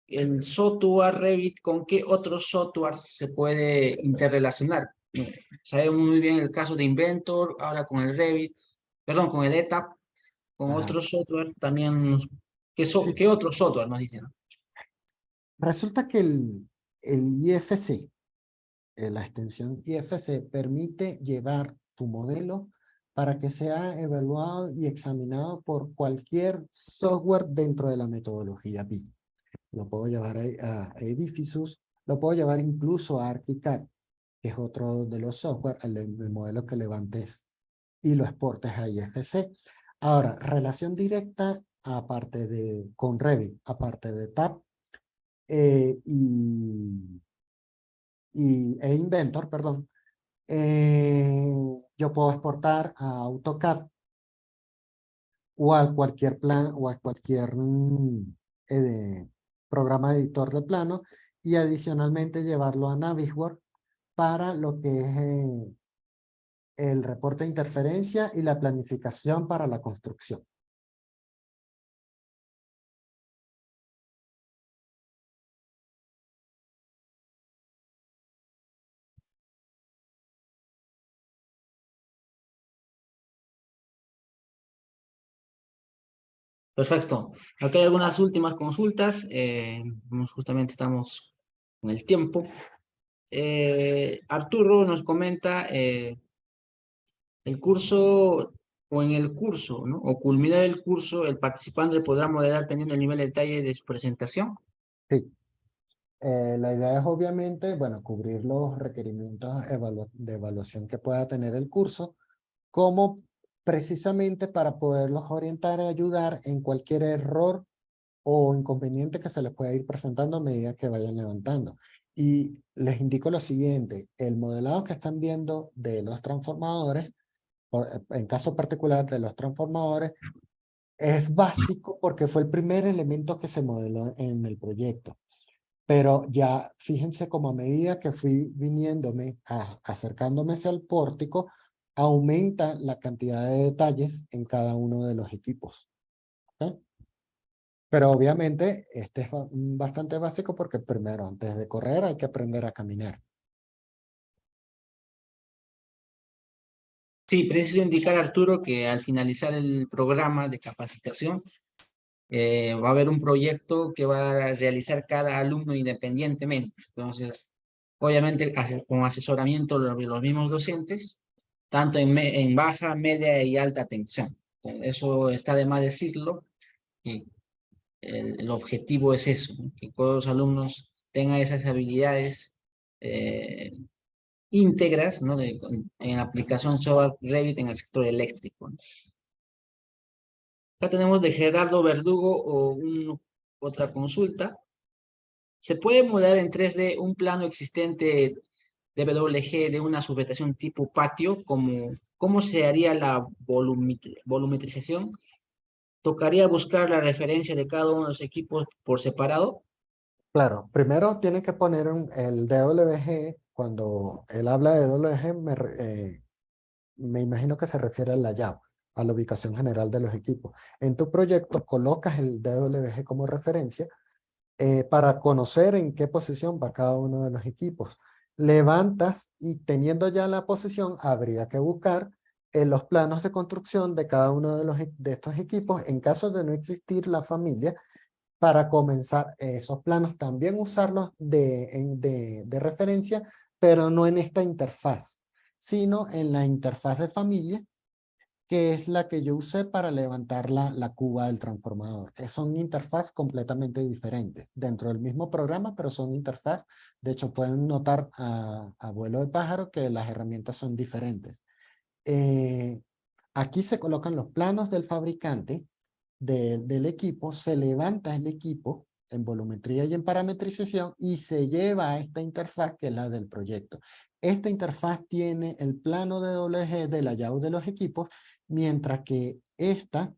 el software Revit, ¿con qué otros softwares se puede interrelacionar? Sabemos muy bien el caso de Inventor, ahora con el Revit, perdón, con el ETAP, con Ajá. otros software también. Sí. ¿Qué otros software nos dicen? Resulta que el IFC, la extensión IFC, permite llevar tu modelo para que sea evaluado y examinado por cualquier software dentro de la metodología BIM. Lo puedo llevar a Edificius, lo puedo llevar incluso a ArchiCAD, que es otro de los software, el modelo que levantes y lo exportes a IFC. Ahora, relación directa con Revit, aparte de TAP e Inventor, perdón, yo puedo exportar a AutoCAD o a cualquier plan o a cualquier programa editor de plano y adicionalmente llevarlo a Navisworks para lo que es el reporte de interferencia y la planificación para la construcción. Perfecto. Acá hay algunas últimas consultas. Justamente estamos con el tiempo. Arturo nos comenta el curso o en el curso, ¿no? O culminar el curso, el participante podrá modelar teniendo el nivel de detalle de su presentación. Sí. La idea es obviamente, bueno, cubrir los requerimientos de evaluación que pueda tener el curso, como precisamente para poderlos orientar y ayudar en cualquier error o inconvenientes que se les pueda ir presentando a medida que vayan levantando. Y les indico lo siguiente, el modelado que están viendo de los transformadores, en caso particular de los transformadores, es básico porque fue el primer elemento que se modeló en el proyecto. Pero ya fíjense como a medida que fui acercándome hacia el pórtico, aumenta la cantidad de detalles en cada uno de los equipos. ¿Okay? Pero obviamente este es bastante básico porque primero, antes de correr, hay que aprender a caminar. Sí, preciso indicar, Arturo, que al finalizar el programa de capacitación, va a haber un proyecto que va a realizar cada alumno independientemente. Entonces, obviamente, con asesoramiento de los mismos docentes, tanto en baja, media y alta tensión. Eso está de más decirlo, y el objetivo es eso, ¿no? Que todos los alumnos tengan esas habilidades íntegras, ¿no? En aplicación software Revit en el sector eléctrico, ¿no? Acá tenemos de Gerardo Verdugo otra consulta. ¿Se puede modelar en 3D un plano existente de WG de una sujetación tipo patio? ¿Cómo se haría la volumetrización? ¿Tocaría buscar la referencia de cada uno de los equipos por separado? Claro, primero tiene que poner el DWG. Cuando él habla de DWG, me imagino que se refiere al layout, a la ubicación general de los equipos. En tu proyecto colocas el DWG como referencia para conocer en qué posición va cada uno de los equipos. Levantas y teniendo ya la posición, habría que buscar los planos de construcción de cada uno de estos equipos en caso de no existir la familia, para comenzar esos planos también usarlos de referencia, pero no en esta interfaz, sino en la interfaz de familia, que es la que yo usé para levantar la cuba del transformador. Son interfaz completamente diferentes dentro del mismo programa, pero son interfaz. De hecho, pueden notar a vuelo de pájaro que las herramientas son diferentes. Aquí se colocan los planos del fabricante del equipo, se levanta el equipo en volumetría y en parametrización y se lleva a esta interfaz que es la del proyecto. Esta interfaz tiene el plano de WG del layout de los equipos, mientras que esta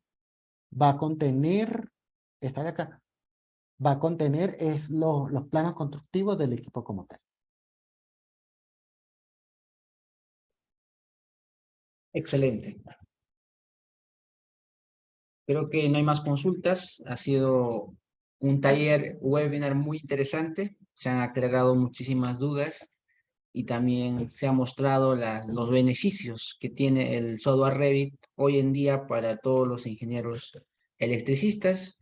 va a contener, esta de acá, va a contener los planos constructivos del equipo como tal. Excelente. Creo que no hay más consultas. Ha sido un taller webinar muy interesante. Se han aclarado muchísimas dudas y también se han mostrado los beneficios que tiene el software Revit hoy en día para todos los ingenieros electricistas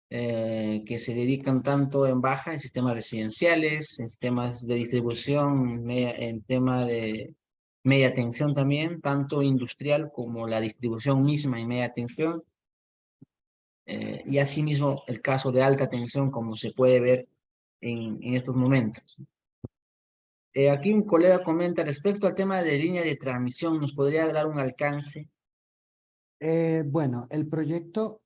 que se dedican tanto en baja, en sistemas residenciales, en sistemas de distribución, en tema de media tensión también, tanto industrial como la distribución misma en media tensión. Y asimismo el caso de alta tensión, como se puede ver en estos momentos. Aquí un colega comenta respecto al tema de línea de transmisión, ¿nos podría dar un alcance? Bueno, el proyecto,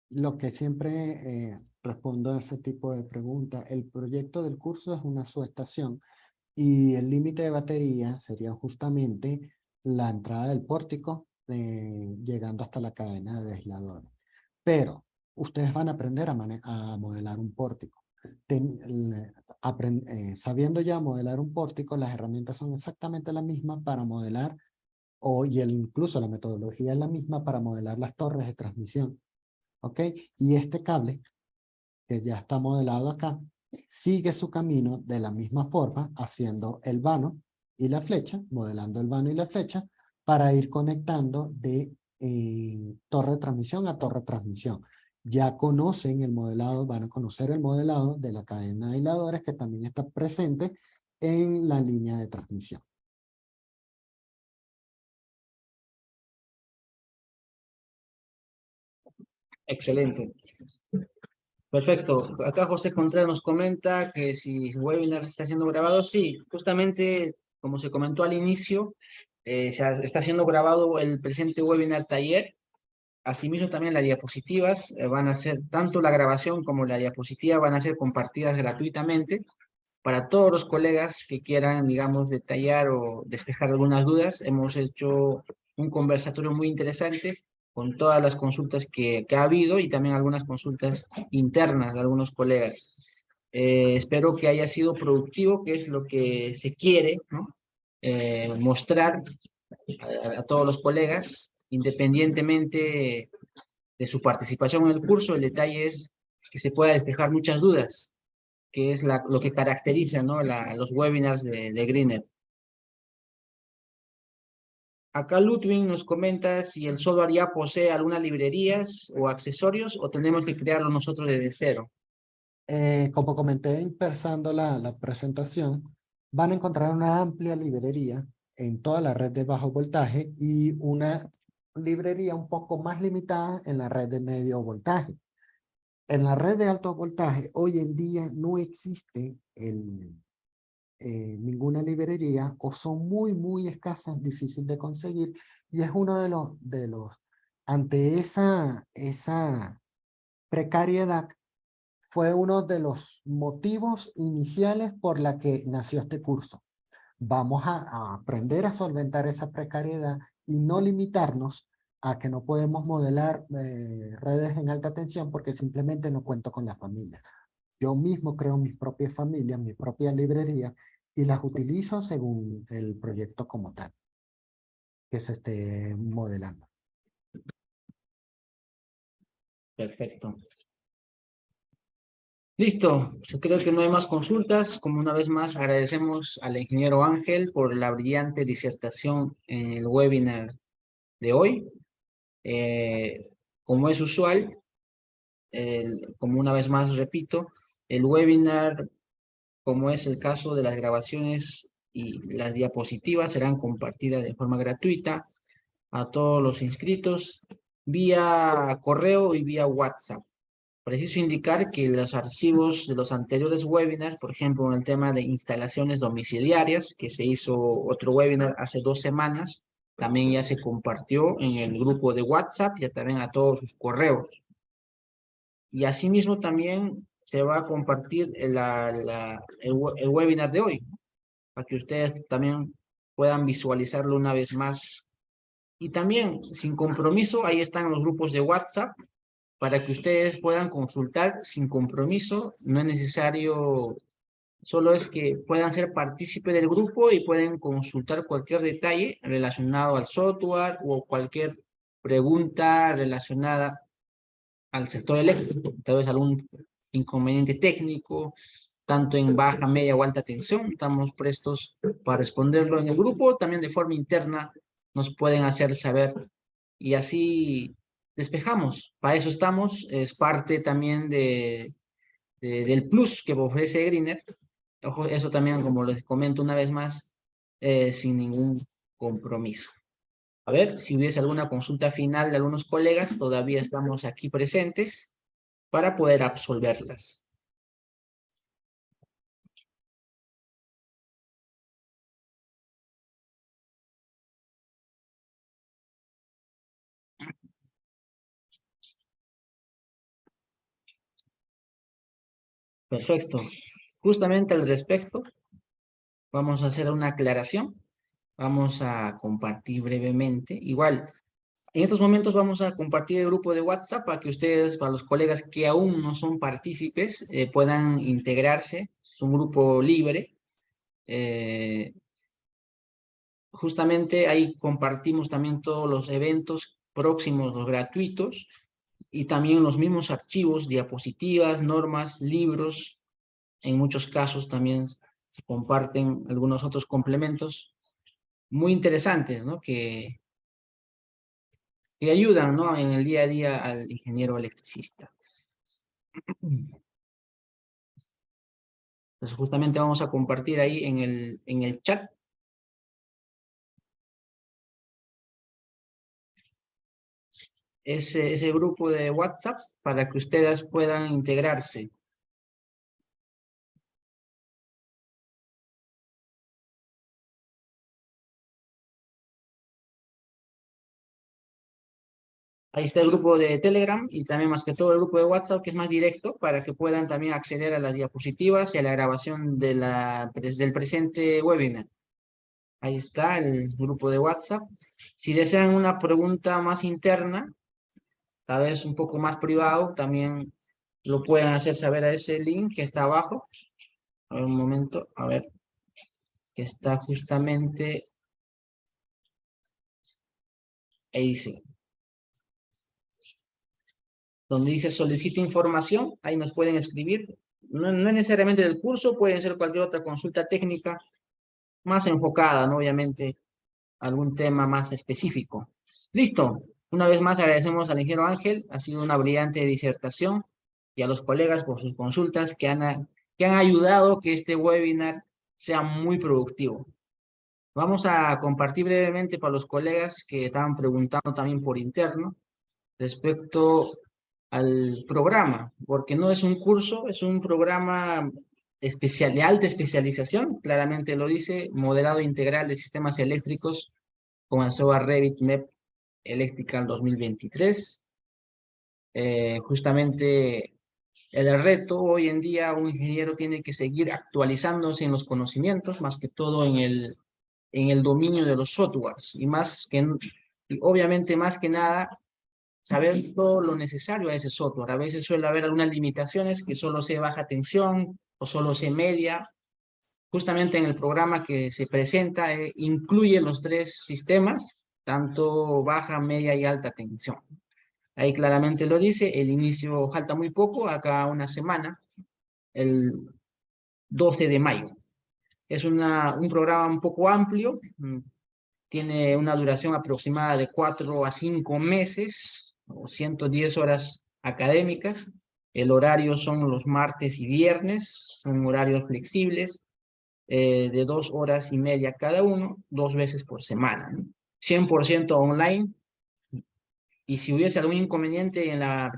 lo que siempre respondo a ese tipo de preguntas, el proyecto del curso es una subestación y el límite de batería sería justamente la entrada del pórtico llegando hasta la cadena de aisladores. Pero ustedes van a aprender a modelar un pórtico. Sabiendo ya modelar un pórtico, las herramientas son exactamente las mismas para modelar, incluso la metodología es la misma para modelar las torres de transmisión. ¿Ok? Y este cable, que ya está modelado acá, sigue su camino de la misma forma, haciendo el vano y la flecha, modelando el vano y la flecha, para ir conectando de torre de transmisión a torre de transmisión. Ya conocen el modelado, van a conocer el modelado de la cadena de aisladores que también está presente en la línea de transmisión. Excelente. Perfecto. Acá José Contreras nos comenta que si el webinar está siendo grabado, sí, justamente como se comentó al inicio, está siendo grabado el presente webinar taller Asimismo, también las diapositivas van a ser, tanto la grabación como la diapositiva van a ser compartidas gratuitamente para todos los colegas que quieran, digamos, detallar o despejar algunas dudas. Hemos hecho un conversatorio muy interesante con todas las consultas que ha habido y también algunas consultas internas de algunos colegas. Espero que haya sido productivo, que es lo que se quiere, ¿no? Mostrar a todos los colegas, independientemente de su participación en el curso. El detalle es que se pueda despejar muchas dudas, que es lo que caracteriza, ¿no? Los webinars de Greener. Acá Ludwig nos comenta si el software ya posee algunas librerías o accesorios o tenemos que crearlo nosotros desde cero. Como comenté empezando la presentación, van a encontrar una amplia librería en toda la red de bajo voltaje y una librería un poco más limitada en la red de medio voltaje. En la red de alto voltaje hoy en día no existe ninguna librería o son muy escasas, difícil de conseguir, y es uno ante esa precariedad, fue uno de los motivos iniciales por la que nació este curso. Vamos a aprender a solventar esa precariedad y no limitarnos a que no podemos modelar redes en alta tensión porque simplemente no cuento con la familia. Yo mismo creo mis propias familias, mi propia librería y las utilizo según el proyecto como tal que se esté modelando. Perfecto. Listo, yo creo que no hay más consultas. Como una vez más agradecemos al ingeniero Ángel por la brillante disertación en el webinar de hoy. Como es usual, como una vez más repito, el webinar, como es el caso de las grabaciones y las diapositivas, serán compartidas de forma gratuita a todos los inscritos vía correo y vía WhatsApp. Preciso indicar que los archivos de los anteriores webinars, por ejemplo, en el tema de instalaciones domiciliarias, que se hizo otro webinar hace 2 semanas, también ya se compartió en el grupo de WhatsApp, ya también a todos sus correos. Y asimismo también se va a compartir el webinar de hoy, para que ustedes también puedan visualizarlo una vez más. Y también, sin compromiso, ahí están los grupos de WhatsApp, para que ustedes puedan consultar sin compromiso. No es necesario, solo es que puedan ser partícipe del grupo y pueden consultar cualquier detalle relacionado al software o cualquier pregunta relacionada al sector eléctrico, tal vez algún inconveniente técnico, tanto en baja, media o alta tensión. Estamos prestos para responderlo en el grupo. También de forma interna nos pueden hacer saber y así despejamos. Para eso estamos. Es parte también del plus que ofrece Greener. Ojo, eso también, como les comento una vez más, sin ningún compromiso. A ver, si hubiese alguna consulta final de algunos colegas, todavía estamos aquí presentes para poder absolverlas. Perfecto. Justamente al respecto, vamos a hacer una aclaración. Vamos a compartir brevemente. Igual, en estos momentos vamos a compartir el grupo de WhatsApp para que ustedes, para los colegas que aún no son partícipes, puedan integrarse. Es un grupo libre. Justamente ahí compartimos también todos los eventos próximos, los gratuitos, y también los mismos archivos, diapositivas, normas, libros. En muchos casos también se comparten algunos otros complementos muy interesantes, ¿no? Que ayudan, ¿no? En el día a día al ingeniero electricista. Entonces justamente vamos a compartir ahí en el chat ese grupo de WhatsApp para que ustedes puedan integrarse. Ahí está el grupo de Telegram y también más que todo el grupo de WhatsApp, que es más directo para que puedan también acceder a las diapositivas y a la grabación de del presente webinar. Ahí está el grupo de WhatsApp. Si desean una pregunta más interna, tal vez un poco más privado, también lo pueden hacer saber a ese link que está abajo. A ver, un momento, a ver, que está justamente ahí, sí. Donde dice solicita información, ahí nos pueden escribir. No es necesariamente del curso, pueden ser cualquier otra consulta técnica más enfocada, ¿no? Obviamente, algún tema más específico. Listo. Una vez más agradecemos al ingeniero Ángel, ha sido una brillante disertación, y a los colegas por sus consultas que han ayudado que este webinar sea muy productivo. Vamos a compartir brevemente para los colegas que estaban preguntando también por interno respecto al programa, porque no es un curso, es un programa especial, de alta especialización, claramente lo dice, modelado integral de sistemas eléctricos con el software Revit MEP Electrical 2023. Justamente el reto hoy en día, un ingeniero tiene que seguir actualizándose en los conocimientos, más que todo en el dominio de los softwares, y obviamente más que nada, saber todo lo necesario a ese software. A veces suele haber algunas limitaciones que solo sé baja tensión o solo sé media. Justamente en el programa que se presenta incluye los tres sistemas, tanto baja, media y alta tensión. Ahí claramente lo dice, el inicio falta muy poco, acá una semana, el 12 de mayo. Es un programa un poco amplio, tiene una duración aproximada de 4 a 5 meses, o 110 horas académicas. El horario son los martes y viernes, son horarios flexibles, de 2 horas y media cada uno, 2 veces por semana, ¿no? 100% online, y si hubiese algún inconveniente en la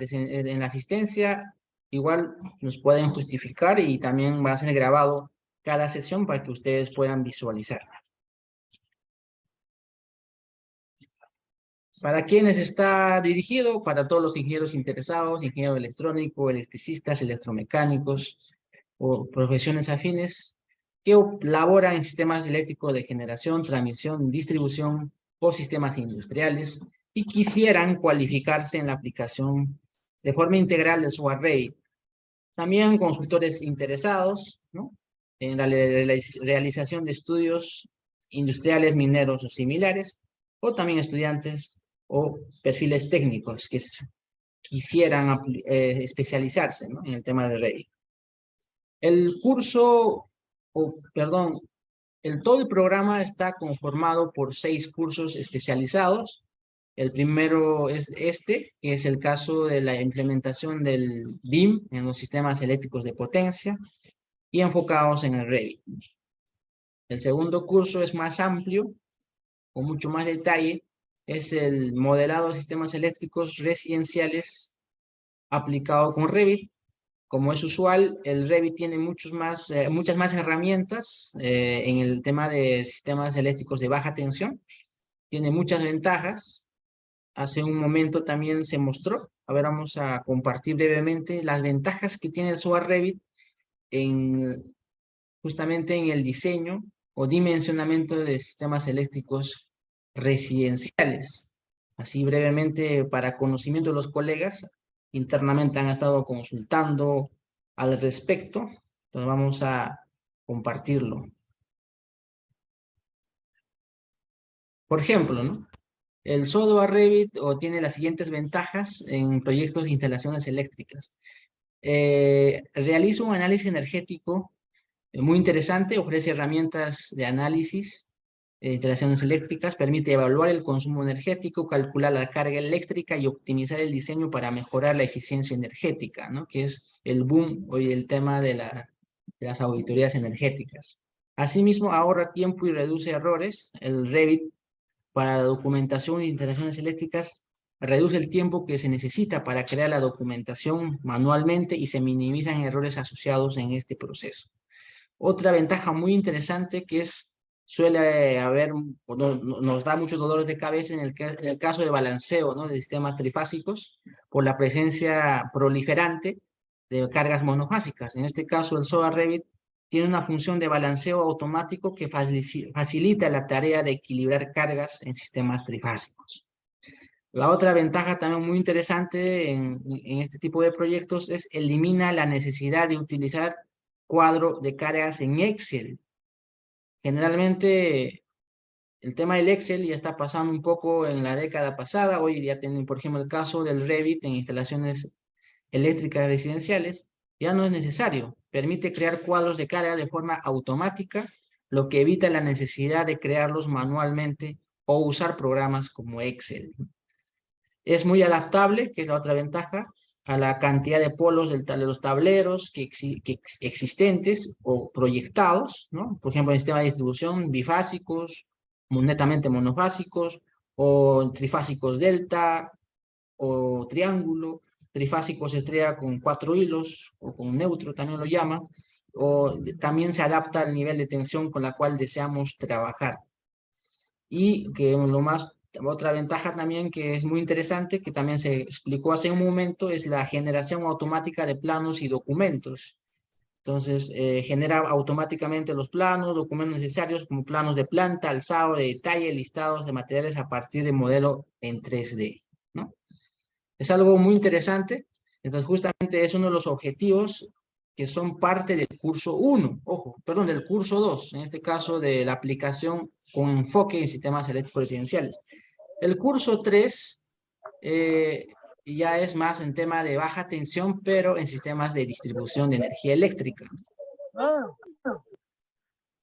asistencia, igual nos pueden justificar y también va a ser grabado cada sesión para que ustedes puedan visualizar. ¿Para quiénes está dirigido? Para todos los ingenieros interesados, ingeniero electrónico, electricistas, electromecánicos o profesiones afines que laboran en sistemas eléctricos de generación, transmisión, distribución o sistemas industriales y quisieran cualificarse en la aplicación de forma integral del software Revit. También consultores interesados, ¿no?, en la realización de estudios industriales, mineros o similares, o también estudiantes o perfiles técnicos que quisieran especializarse, ¿no?, en el tema de Revit. El curso, todo el programa está conformado por 6 cursos especializados. El primero es que es el caso de la implementación del BIM en los sistemas eléctricos de potencia y enfocados en el Revit. El segundo curso es más amplio, con mucho más detalle, es el modelado de sistemas eléctricos residenciales aplicado con Revit. Como es usual, el Revit tiene muchas más herramientas en el tema de sistemas eléctricos de baja tensión. Tiene muchas ventajas. Hace un momento también se mostró. A ver, vamos a compartir brevemente las ventajas que tiene el software Revit justamente en el diseño o dimensionamiento de sistemas eléctricos residenciales. Así brevemente, para conocimiento de los colegas, internamente han estado consultando al respecto, entonces vamos a compartirlo. Por ejemplo, ¿no?, el software Revit tiene las siguientes ventajas en proyectos de instalaciones eléctricas. Realiza un análisis energético muy interesante, ofrece herramientas de análisis de instalaciones eléctricas, permite evaluar el consumo energético, calcular la carga eléctrica y optimizar el diseño para mejorar la eficiencia energética, ¿no?, que es el boom hoy del tema de las auditorías energéticas. Asimismo, ahorra tiempo y reduce errores. El Revit, para la documentación de instalaciones eléctricas, reduce el tiempo que se necesita para crear la documentación manualmente y se minimizan errores asociados en este proceso. Otra ventaja muy interesante que es suele haber, nos da muchos dolores de cabeza en el caso del balanceo, ¿no?, de sistemas trifásicos por la presencia proliferante de cargas monofásicas. En este caso, el SOA Revit tiene una función de balanceo automático que facilita la tarea de equilibrar cargas en sistemas trifásicos. La otra ventaja también muy interesante en este tipo de proyectos es elimina la necesidad de utilizar cuadro de cargas en Excel. Generalmente el tema del Excel ya está pasando un poco en la década pasada. Hoy ya tienen, por ejemplo, el caso del Revit en instalaciones eléctricas residenciales. Ya no es necesario. Permite crear cuadros de carga de forma automática, lo que evita la necesidad de crearlos manualmente o usar programas como Excel. Es muy adaptable, que es la otra ventaja, a la cantidad de polos de los tableros existentes o proyectados, ¿no? Por ejemplo, en sistema de distribución bifásicos, netamente monofásicos, o trifásicos delta, o triángulo, trifásicos estrella con 4 hilos, o con neutro también lo llaman, o también se adapta al nivel de tensión con la cual deseamos trabajar. Y que otra ventaja también que es muy interesante, que también se explicó hace un momento, es la generación automática de planos y documentos. Entonces, genera automáticamente los planos, documentos necesarios como planos de planta, alzado, de detalle, listados de materiales a partir de modelo en 3D, ¿no? Es algo muy interesante. Entonces, justamente es uno de los objetivos que son parte del curso 1, del curso 2, en este caso de la aplicación con enfoque en sistemas eléctricos residenciales. El curso 3 ya es más en tema de baja tensión, pero en sistemas de distribución de energía eléctrica.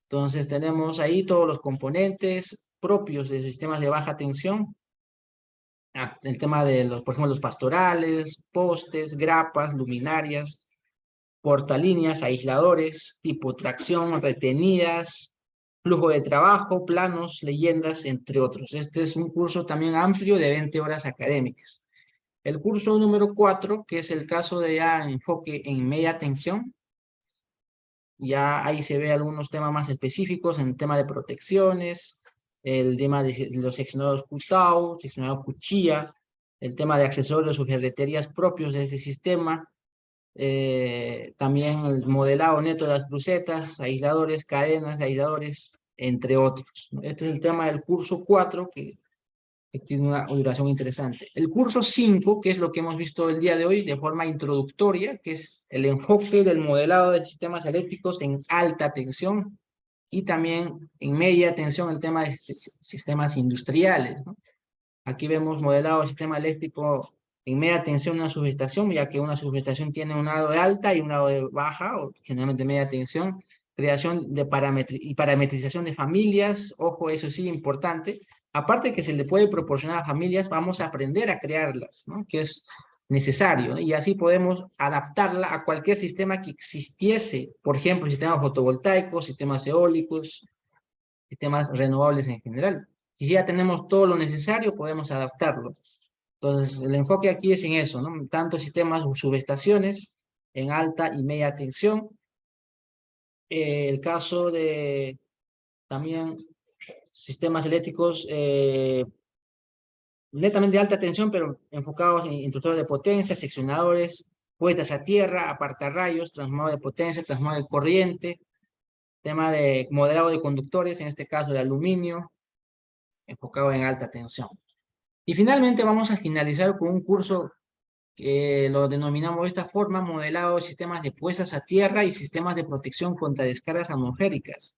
Entonces tenemos ahí todos los componentes propios de sistemas de baja tensión. El tema de, por ejemplo, los pastorales, postes, grapas, luminarias, portalíneas, aisladores, tipo tracción, retenidas, flujo de trabajo, planos, leyendas, entre otros. Este es un curso también amplio de 20 horas académicas. El curso número 4, que es el caso de ya enfoque en media tensión, ya ahí se ve algunos temas más específicos en el tema de protecciones, el tema de los seccionados Qtao, seccionado Cuchilla, el tema de accesorios o ferreterías propios de este sistema, también el modelado neto de las crucetas, aisladores, cadenas, aisladores, entre otros. Este es el tema del curso 4 que tiene una duración interesante. El curso 5, que es lo que hemos visto el día de hoy de forma introductoria, que es el enfoque del modelado de sistemas eléctricos en alta tensión y también en media tensión el tema de sistemas industriales, ¿no? Aquí vemos modelado de sistema eléctrico en media tensión una subestación, ya que una subestación tiene un lado de alta y un lado de baja, o generalmente media tensión, creación de parametrización de familias, ojo, eso sí, importante. Aparte que se le puede proporcionar a familias, vamos a aprender a crearlas, ¿no?, que es necesario, ¿no? Y así podemos adaptarla a cualquier sistema que existiese, por ejemplo, sistemas fotovoltaicos, sistemas eólicos, sistemas renovables en general. Si ya tenemos todo lo necesario, podemos adaptarlo. Entonces, el enfoque aquí es en eso, ¿no? Tanto sistemas subestaciones en alta y media tensión. El caso de también sistemas eléctricos netamente de alta tensión, pero enfocados en interruptores de potencia, seccionadores, puestas a tierra, apartarrayos, transformador de potencia, transformador de corriente, tema de modelado de conductores, en este caso de aluminio, enfocado en alta tensión. Y finalmente vamos a finalizar con un curso que lo denominamos de esta forma, modelado de sistemas de puestas a tierra y sistemas de protección contra descargas atmosféricas.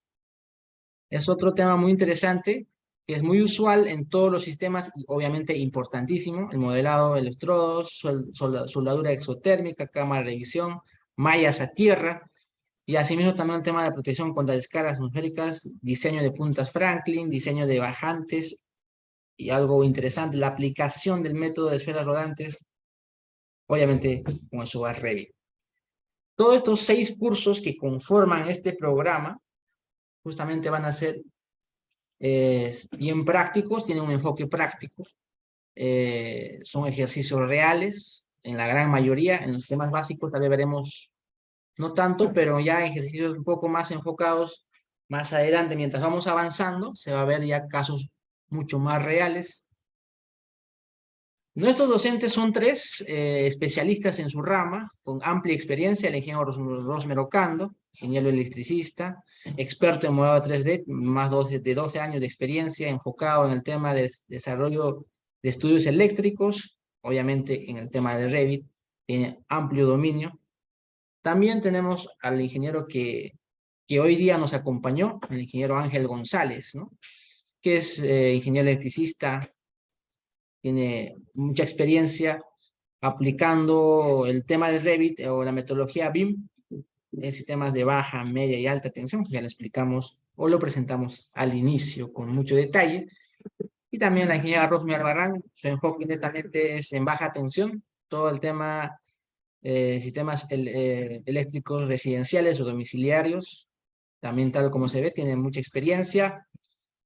Es otro tema muy interesante, que es muy usual en todos los sistemas y obviamente importantísimo, el modelado de electrodos, soldadura exotérmica, cámara de revisión, mallas a tierra, y asimismo también el tema de protección contra descargas atmosféricas, diseño de puntas Franklin, diseño de bajantes, y algo interesante, la aplicación del método de esferas rodantes, obviamente con el SOA Revit. Todos estos 6 cursos que conforman este programa, justamente van a ser bien prácticos, tienen un enfoque práctico, son ejercicios reales, en la gran mayoría, en los temas básicos tal vez veremos no tanto, pero ya ejercicios un poco más enfocados Más adelante, mientras vamos avanzando, se va a ver ya casos mucho más reales. Nuestros docentes son 3 especialistas en su rama, con amplia experiencia: el ingeniero Rosmer Ocando, ingeniero electricista, experto en modelado 3D, más de 12 años de experiencia, enfocado en el tema de desarrollo de estudios eléctricos, obviamente en el tema de Revit, tiene amplio dominio. También tenemos al ingeniero que hoy día nos acompañó, el ingeniero Ángel González, ¿no? Que es ingeniero electricista, tiene mucha experiencia aplicando el tema del Revit o la metodología BIM en sistemas de baja, media y alta tensión, que ya lo explicamos o lo presentamos al inicio con mucho detalle. Y también la ingeniera Rosmy Albarrán, su enfoque netamente es en baja tensión, todo el tema sistemas eléctricos residenciales o domiciliarios. También, tal como se ve, tiene mucha experiencia.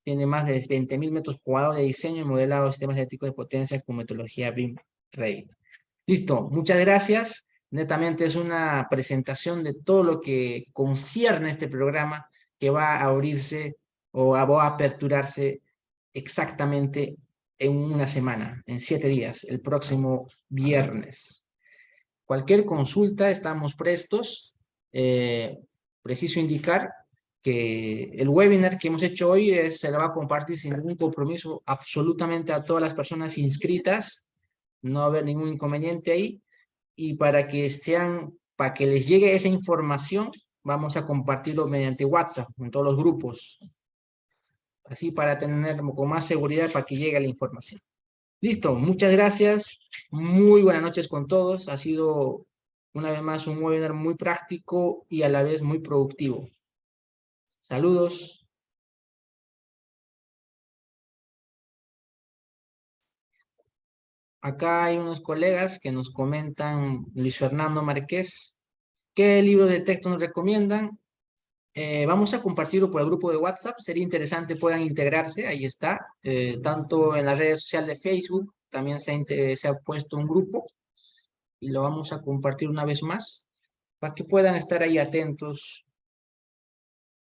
Tiene más de 20.000 metros cuadrados de diseño y modelado de sistemas eléctricos de potencia con metodología BIM Revit. Listo, muchas gracias. Netamente es una presentación de todo lo que concierne este programa, que va a abrirse o va a aperturarse exactamente en una semana, en 7 días, el próximo viernes. Cualquier consulta, estamos prestos. Preciso indicar que el webinar que hemos hecho hoy se lo va a compartir sin ningún compromiso absolutamente a todas las personas inscritas. No va a haber ningún inconveniente ahí. Y para que les llegue esa información, vamos a compartirlo mediante WhatsApp en todos los grupos. Así, para tener con más seguridad, para que llegue la información. Listo, muchas gracias. Muy buenas noches con todos. Ha sido una vez más un webinar muy práctico y a la vez muy productivo. Saludos. Acá hay unos colegas que nos comentan, Luis Fernando Márquez, ¿qué libros de texto nos recomiendan? Vamos a compartirlo por el grupo de WhatsApp. Sería interesante puedan integrarse. Ahí está. Tanto en las redes sociales de Facebook, también se ha puesto un grupo. Y lo vamos a compartir una vez más, para que puedan estar ahí atentos.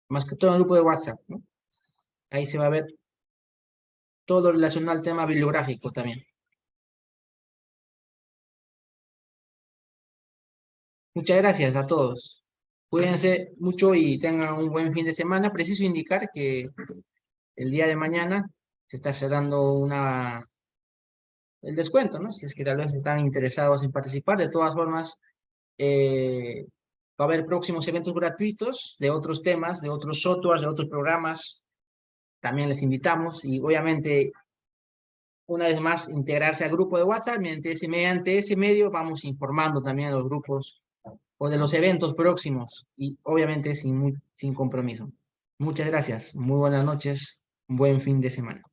Más que todo en el grupo de WhatsApp, ¿no? Ahí se va a ver todo relacionado al tema bibliográfico también. Muchas gracias a todos. Cuídense mucho y tengan un buen fin de semana. Preciso indicar que el día de mañana se está cerrando el descuento, ¿no? Si es que tal vez están interesados en participar. De todas formas, va a haber próximos eventos gratuitos de otros temas, de otros softwares, de otros programas. También les invitamos y obviamente, una vez más, integrarse al grupo de WhatsApp. Mediante ese medio vamos informando también a los grupos o de los eventos próximos y obviamente sin compromiso. Muchas gracias, muy buenas noches, buen fin de semana.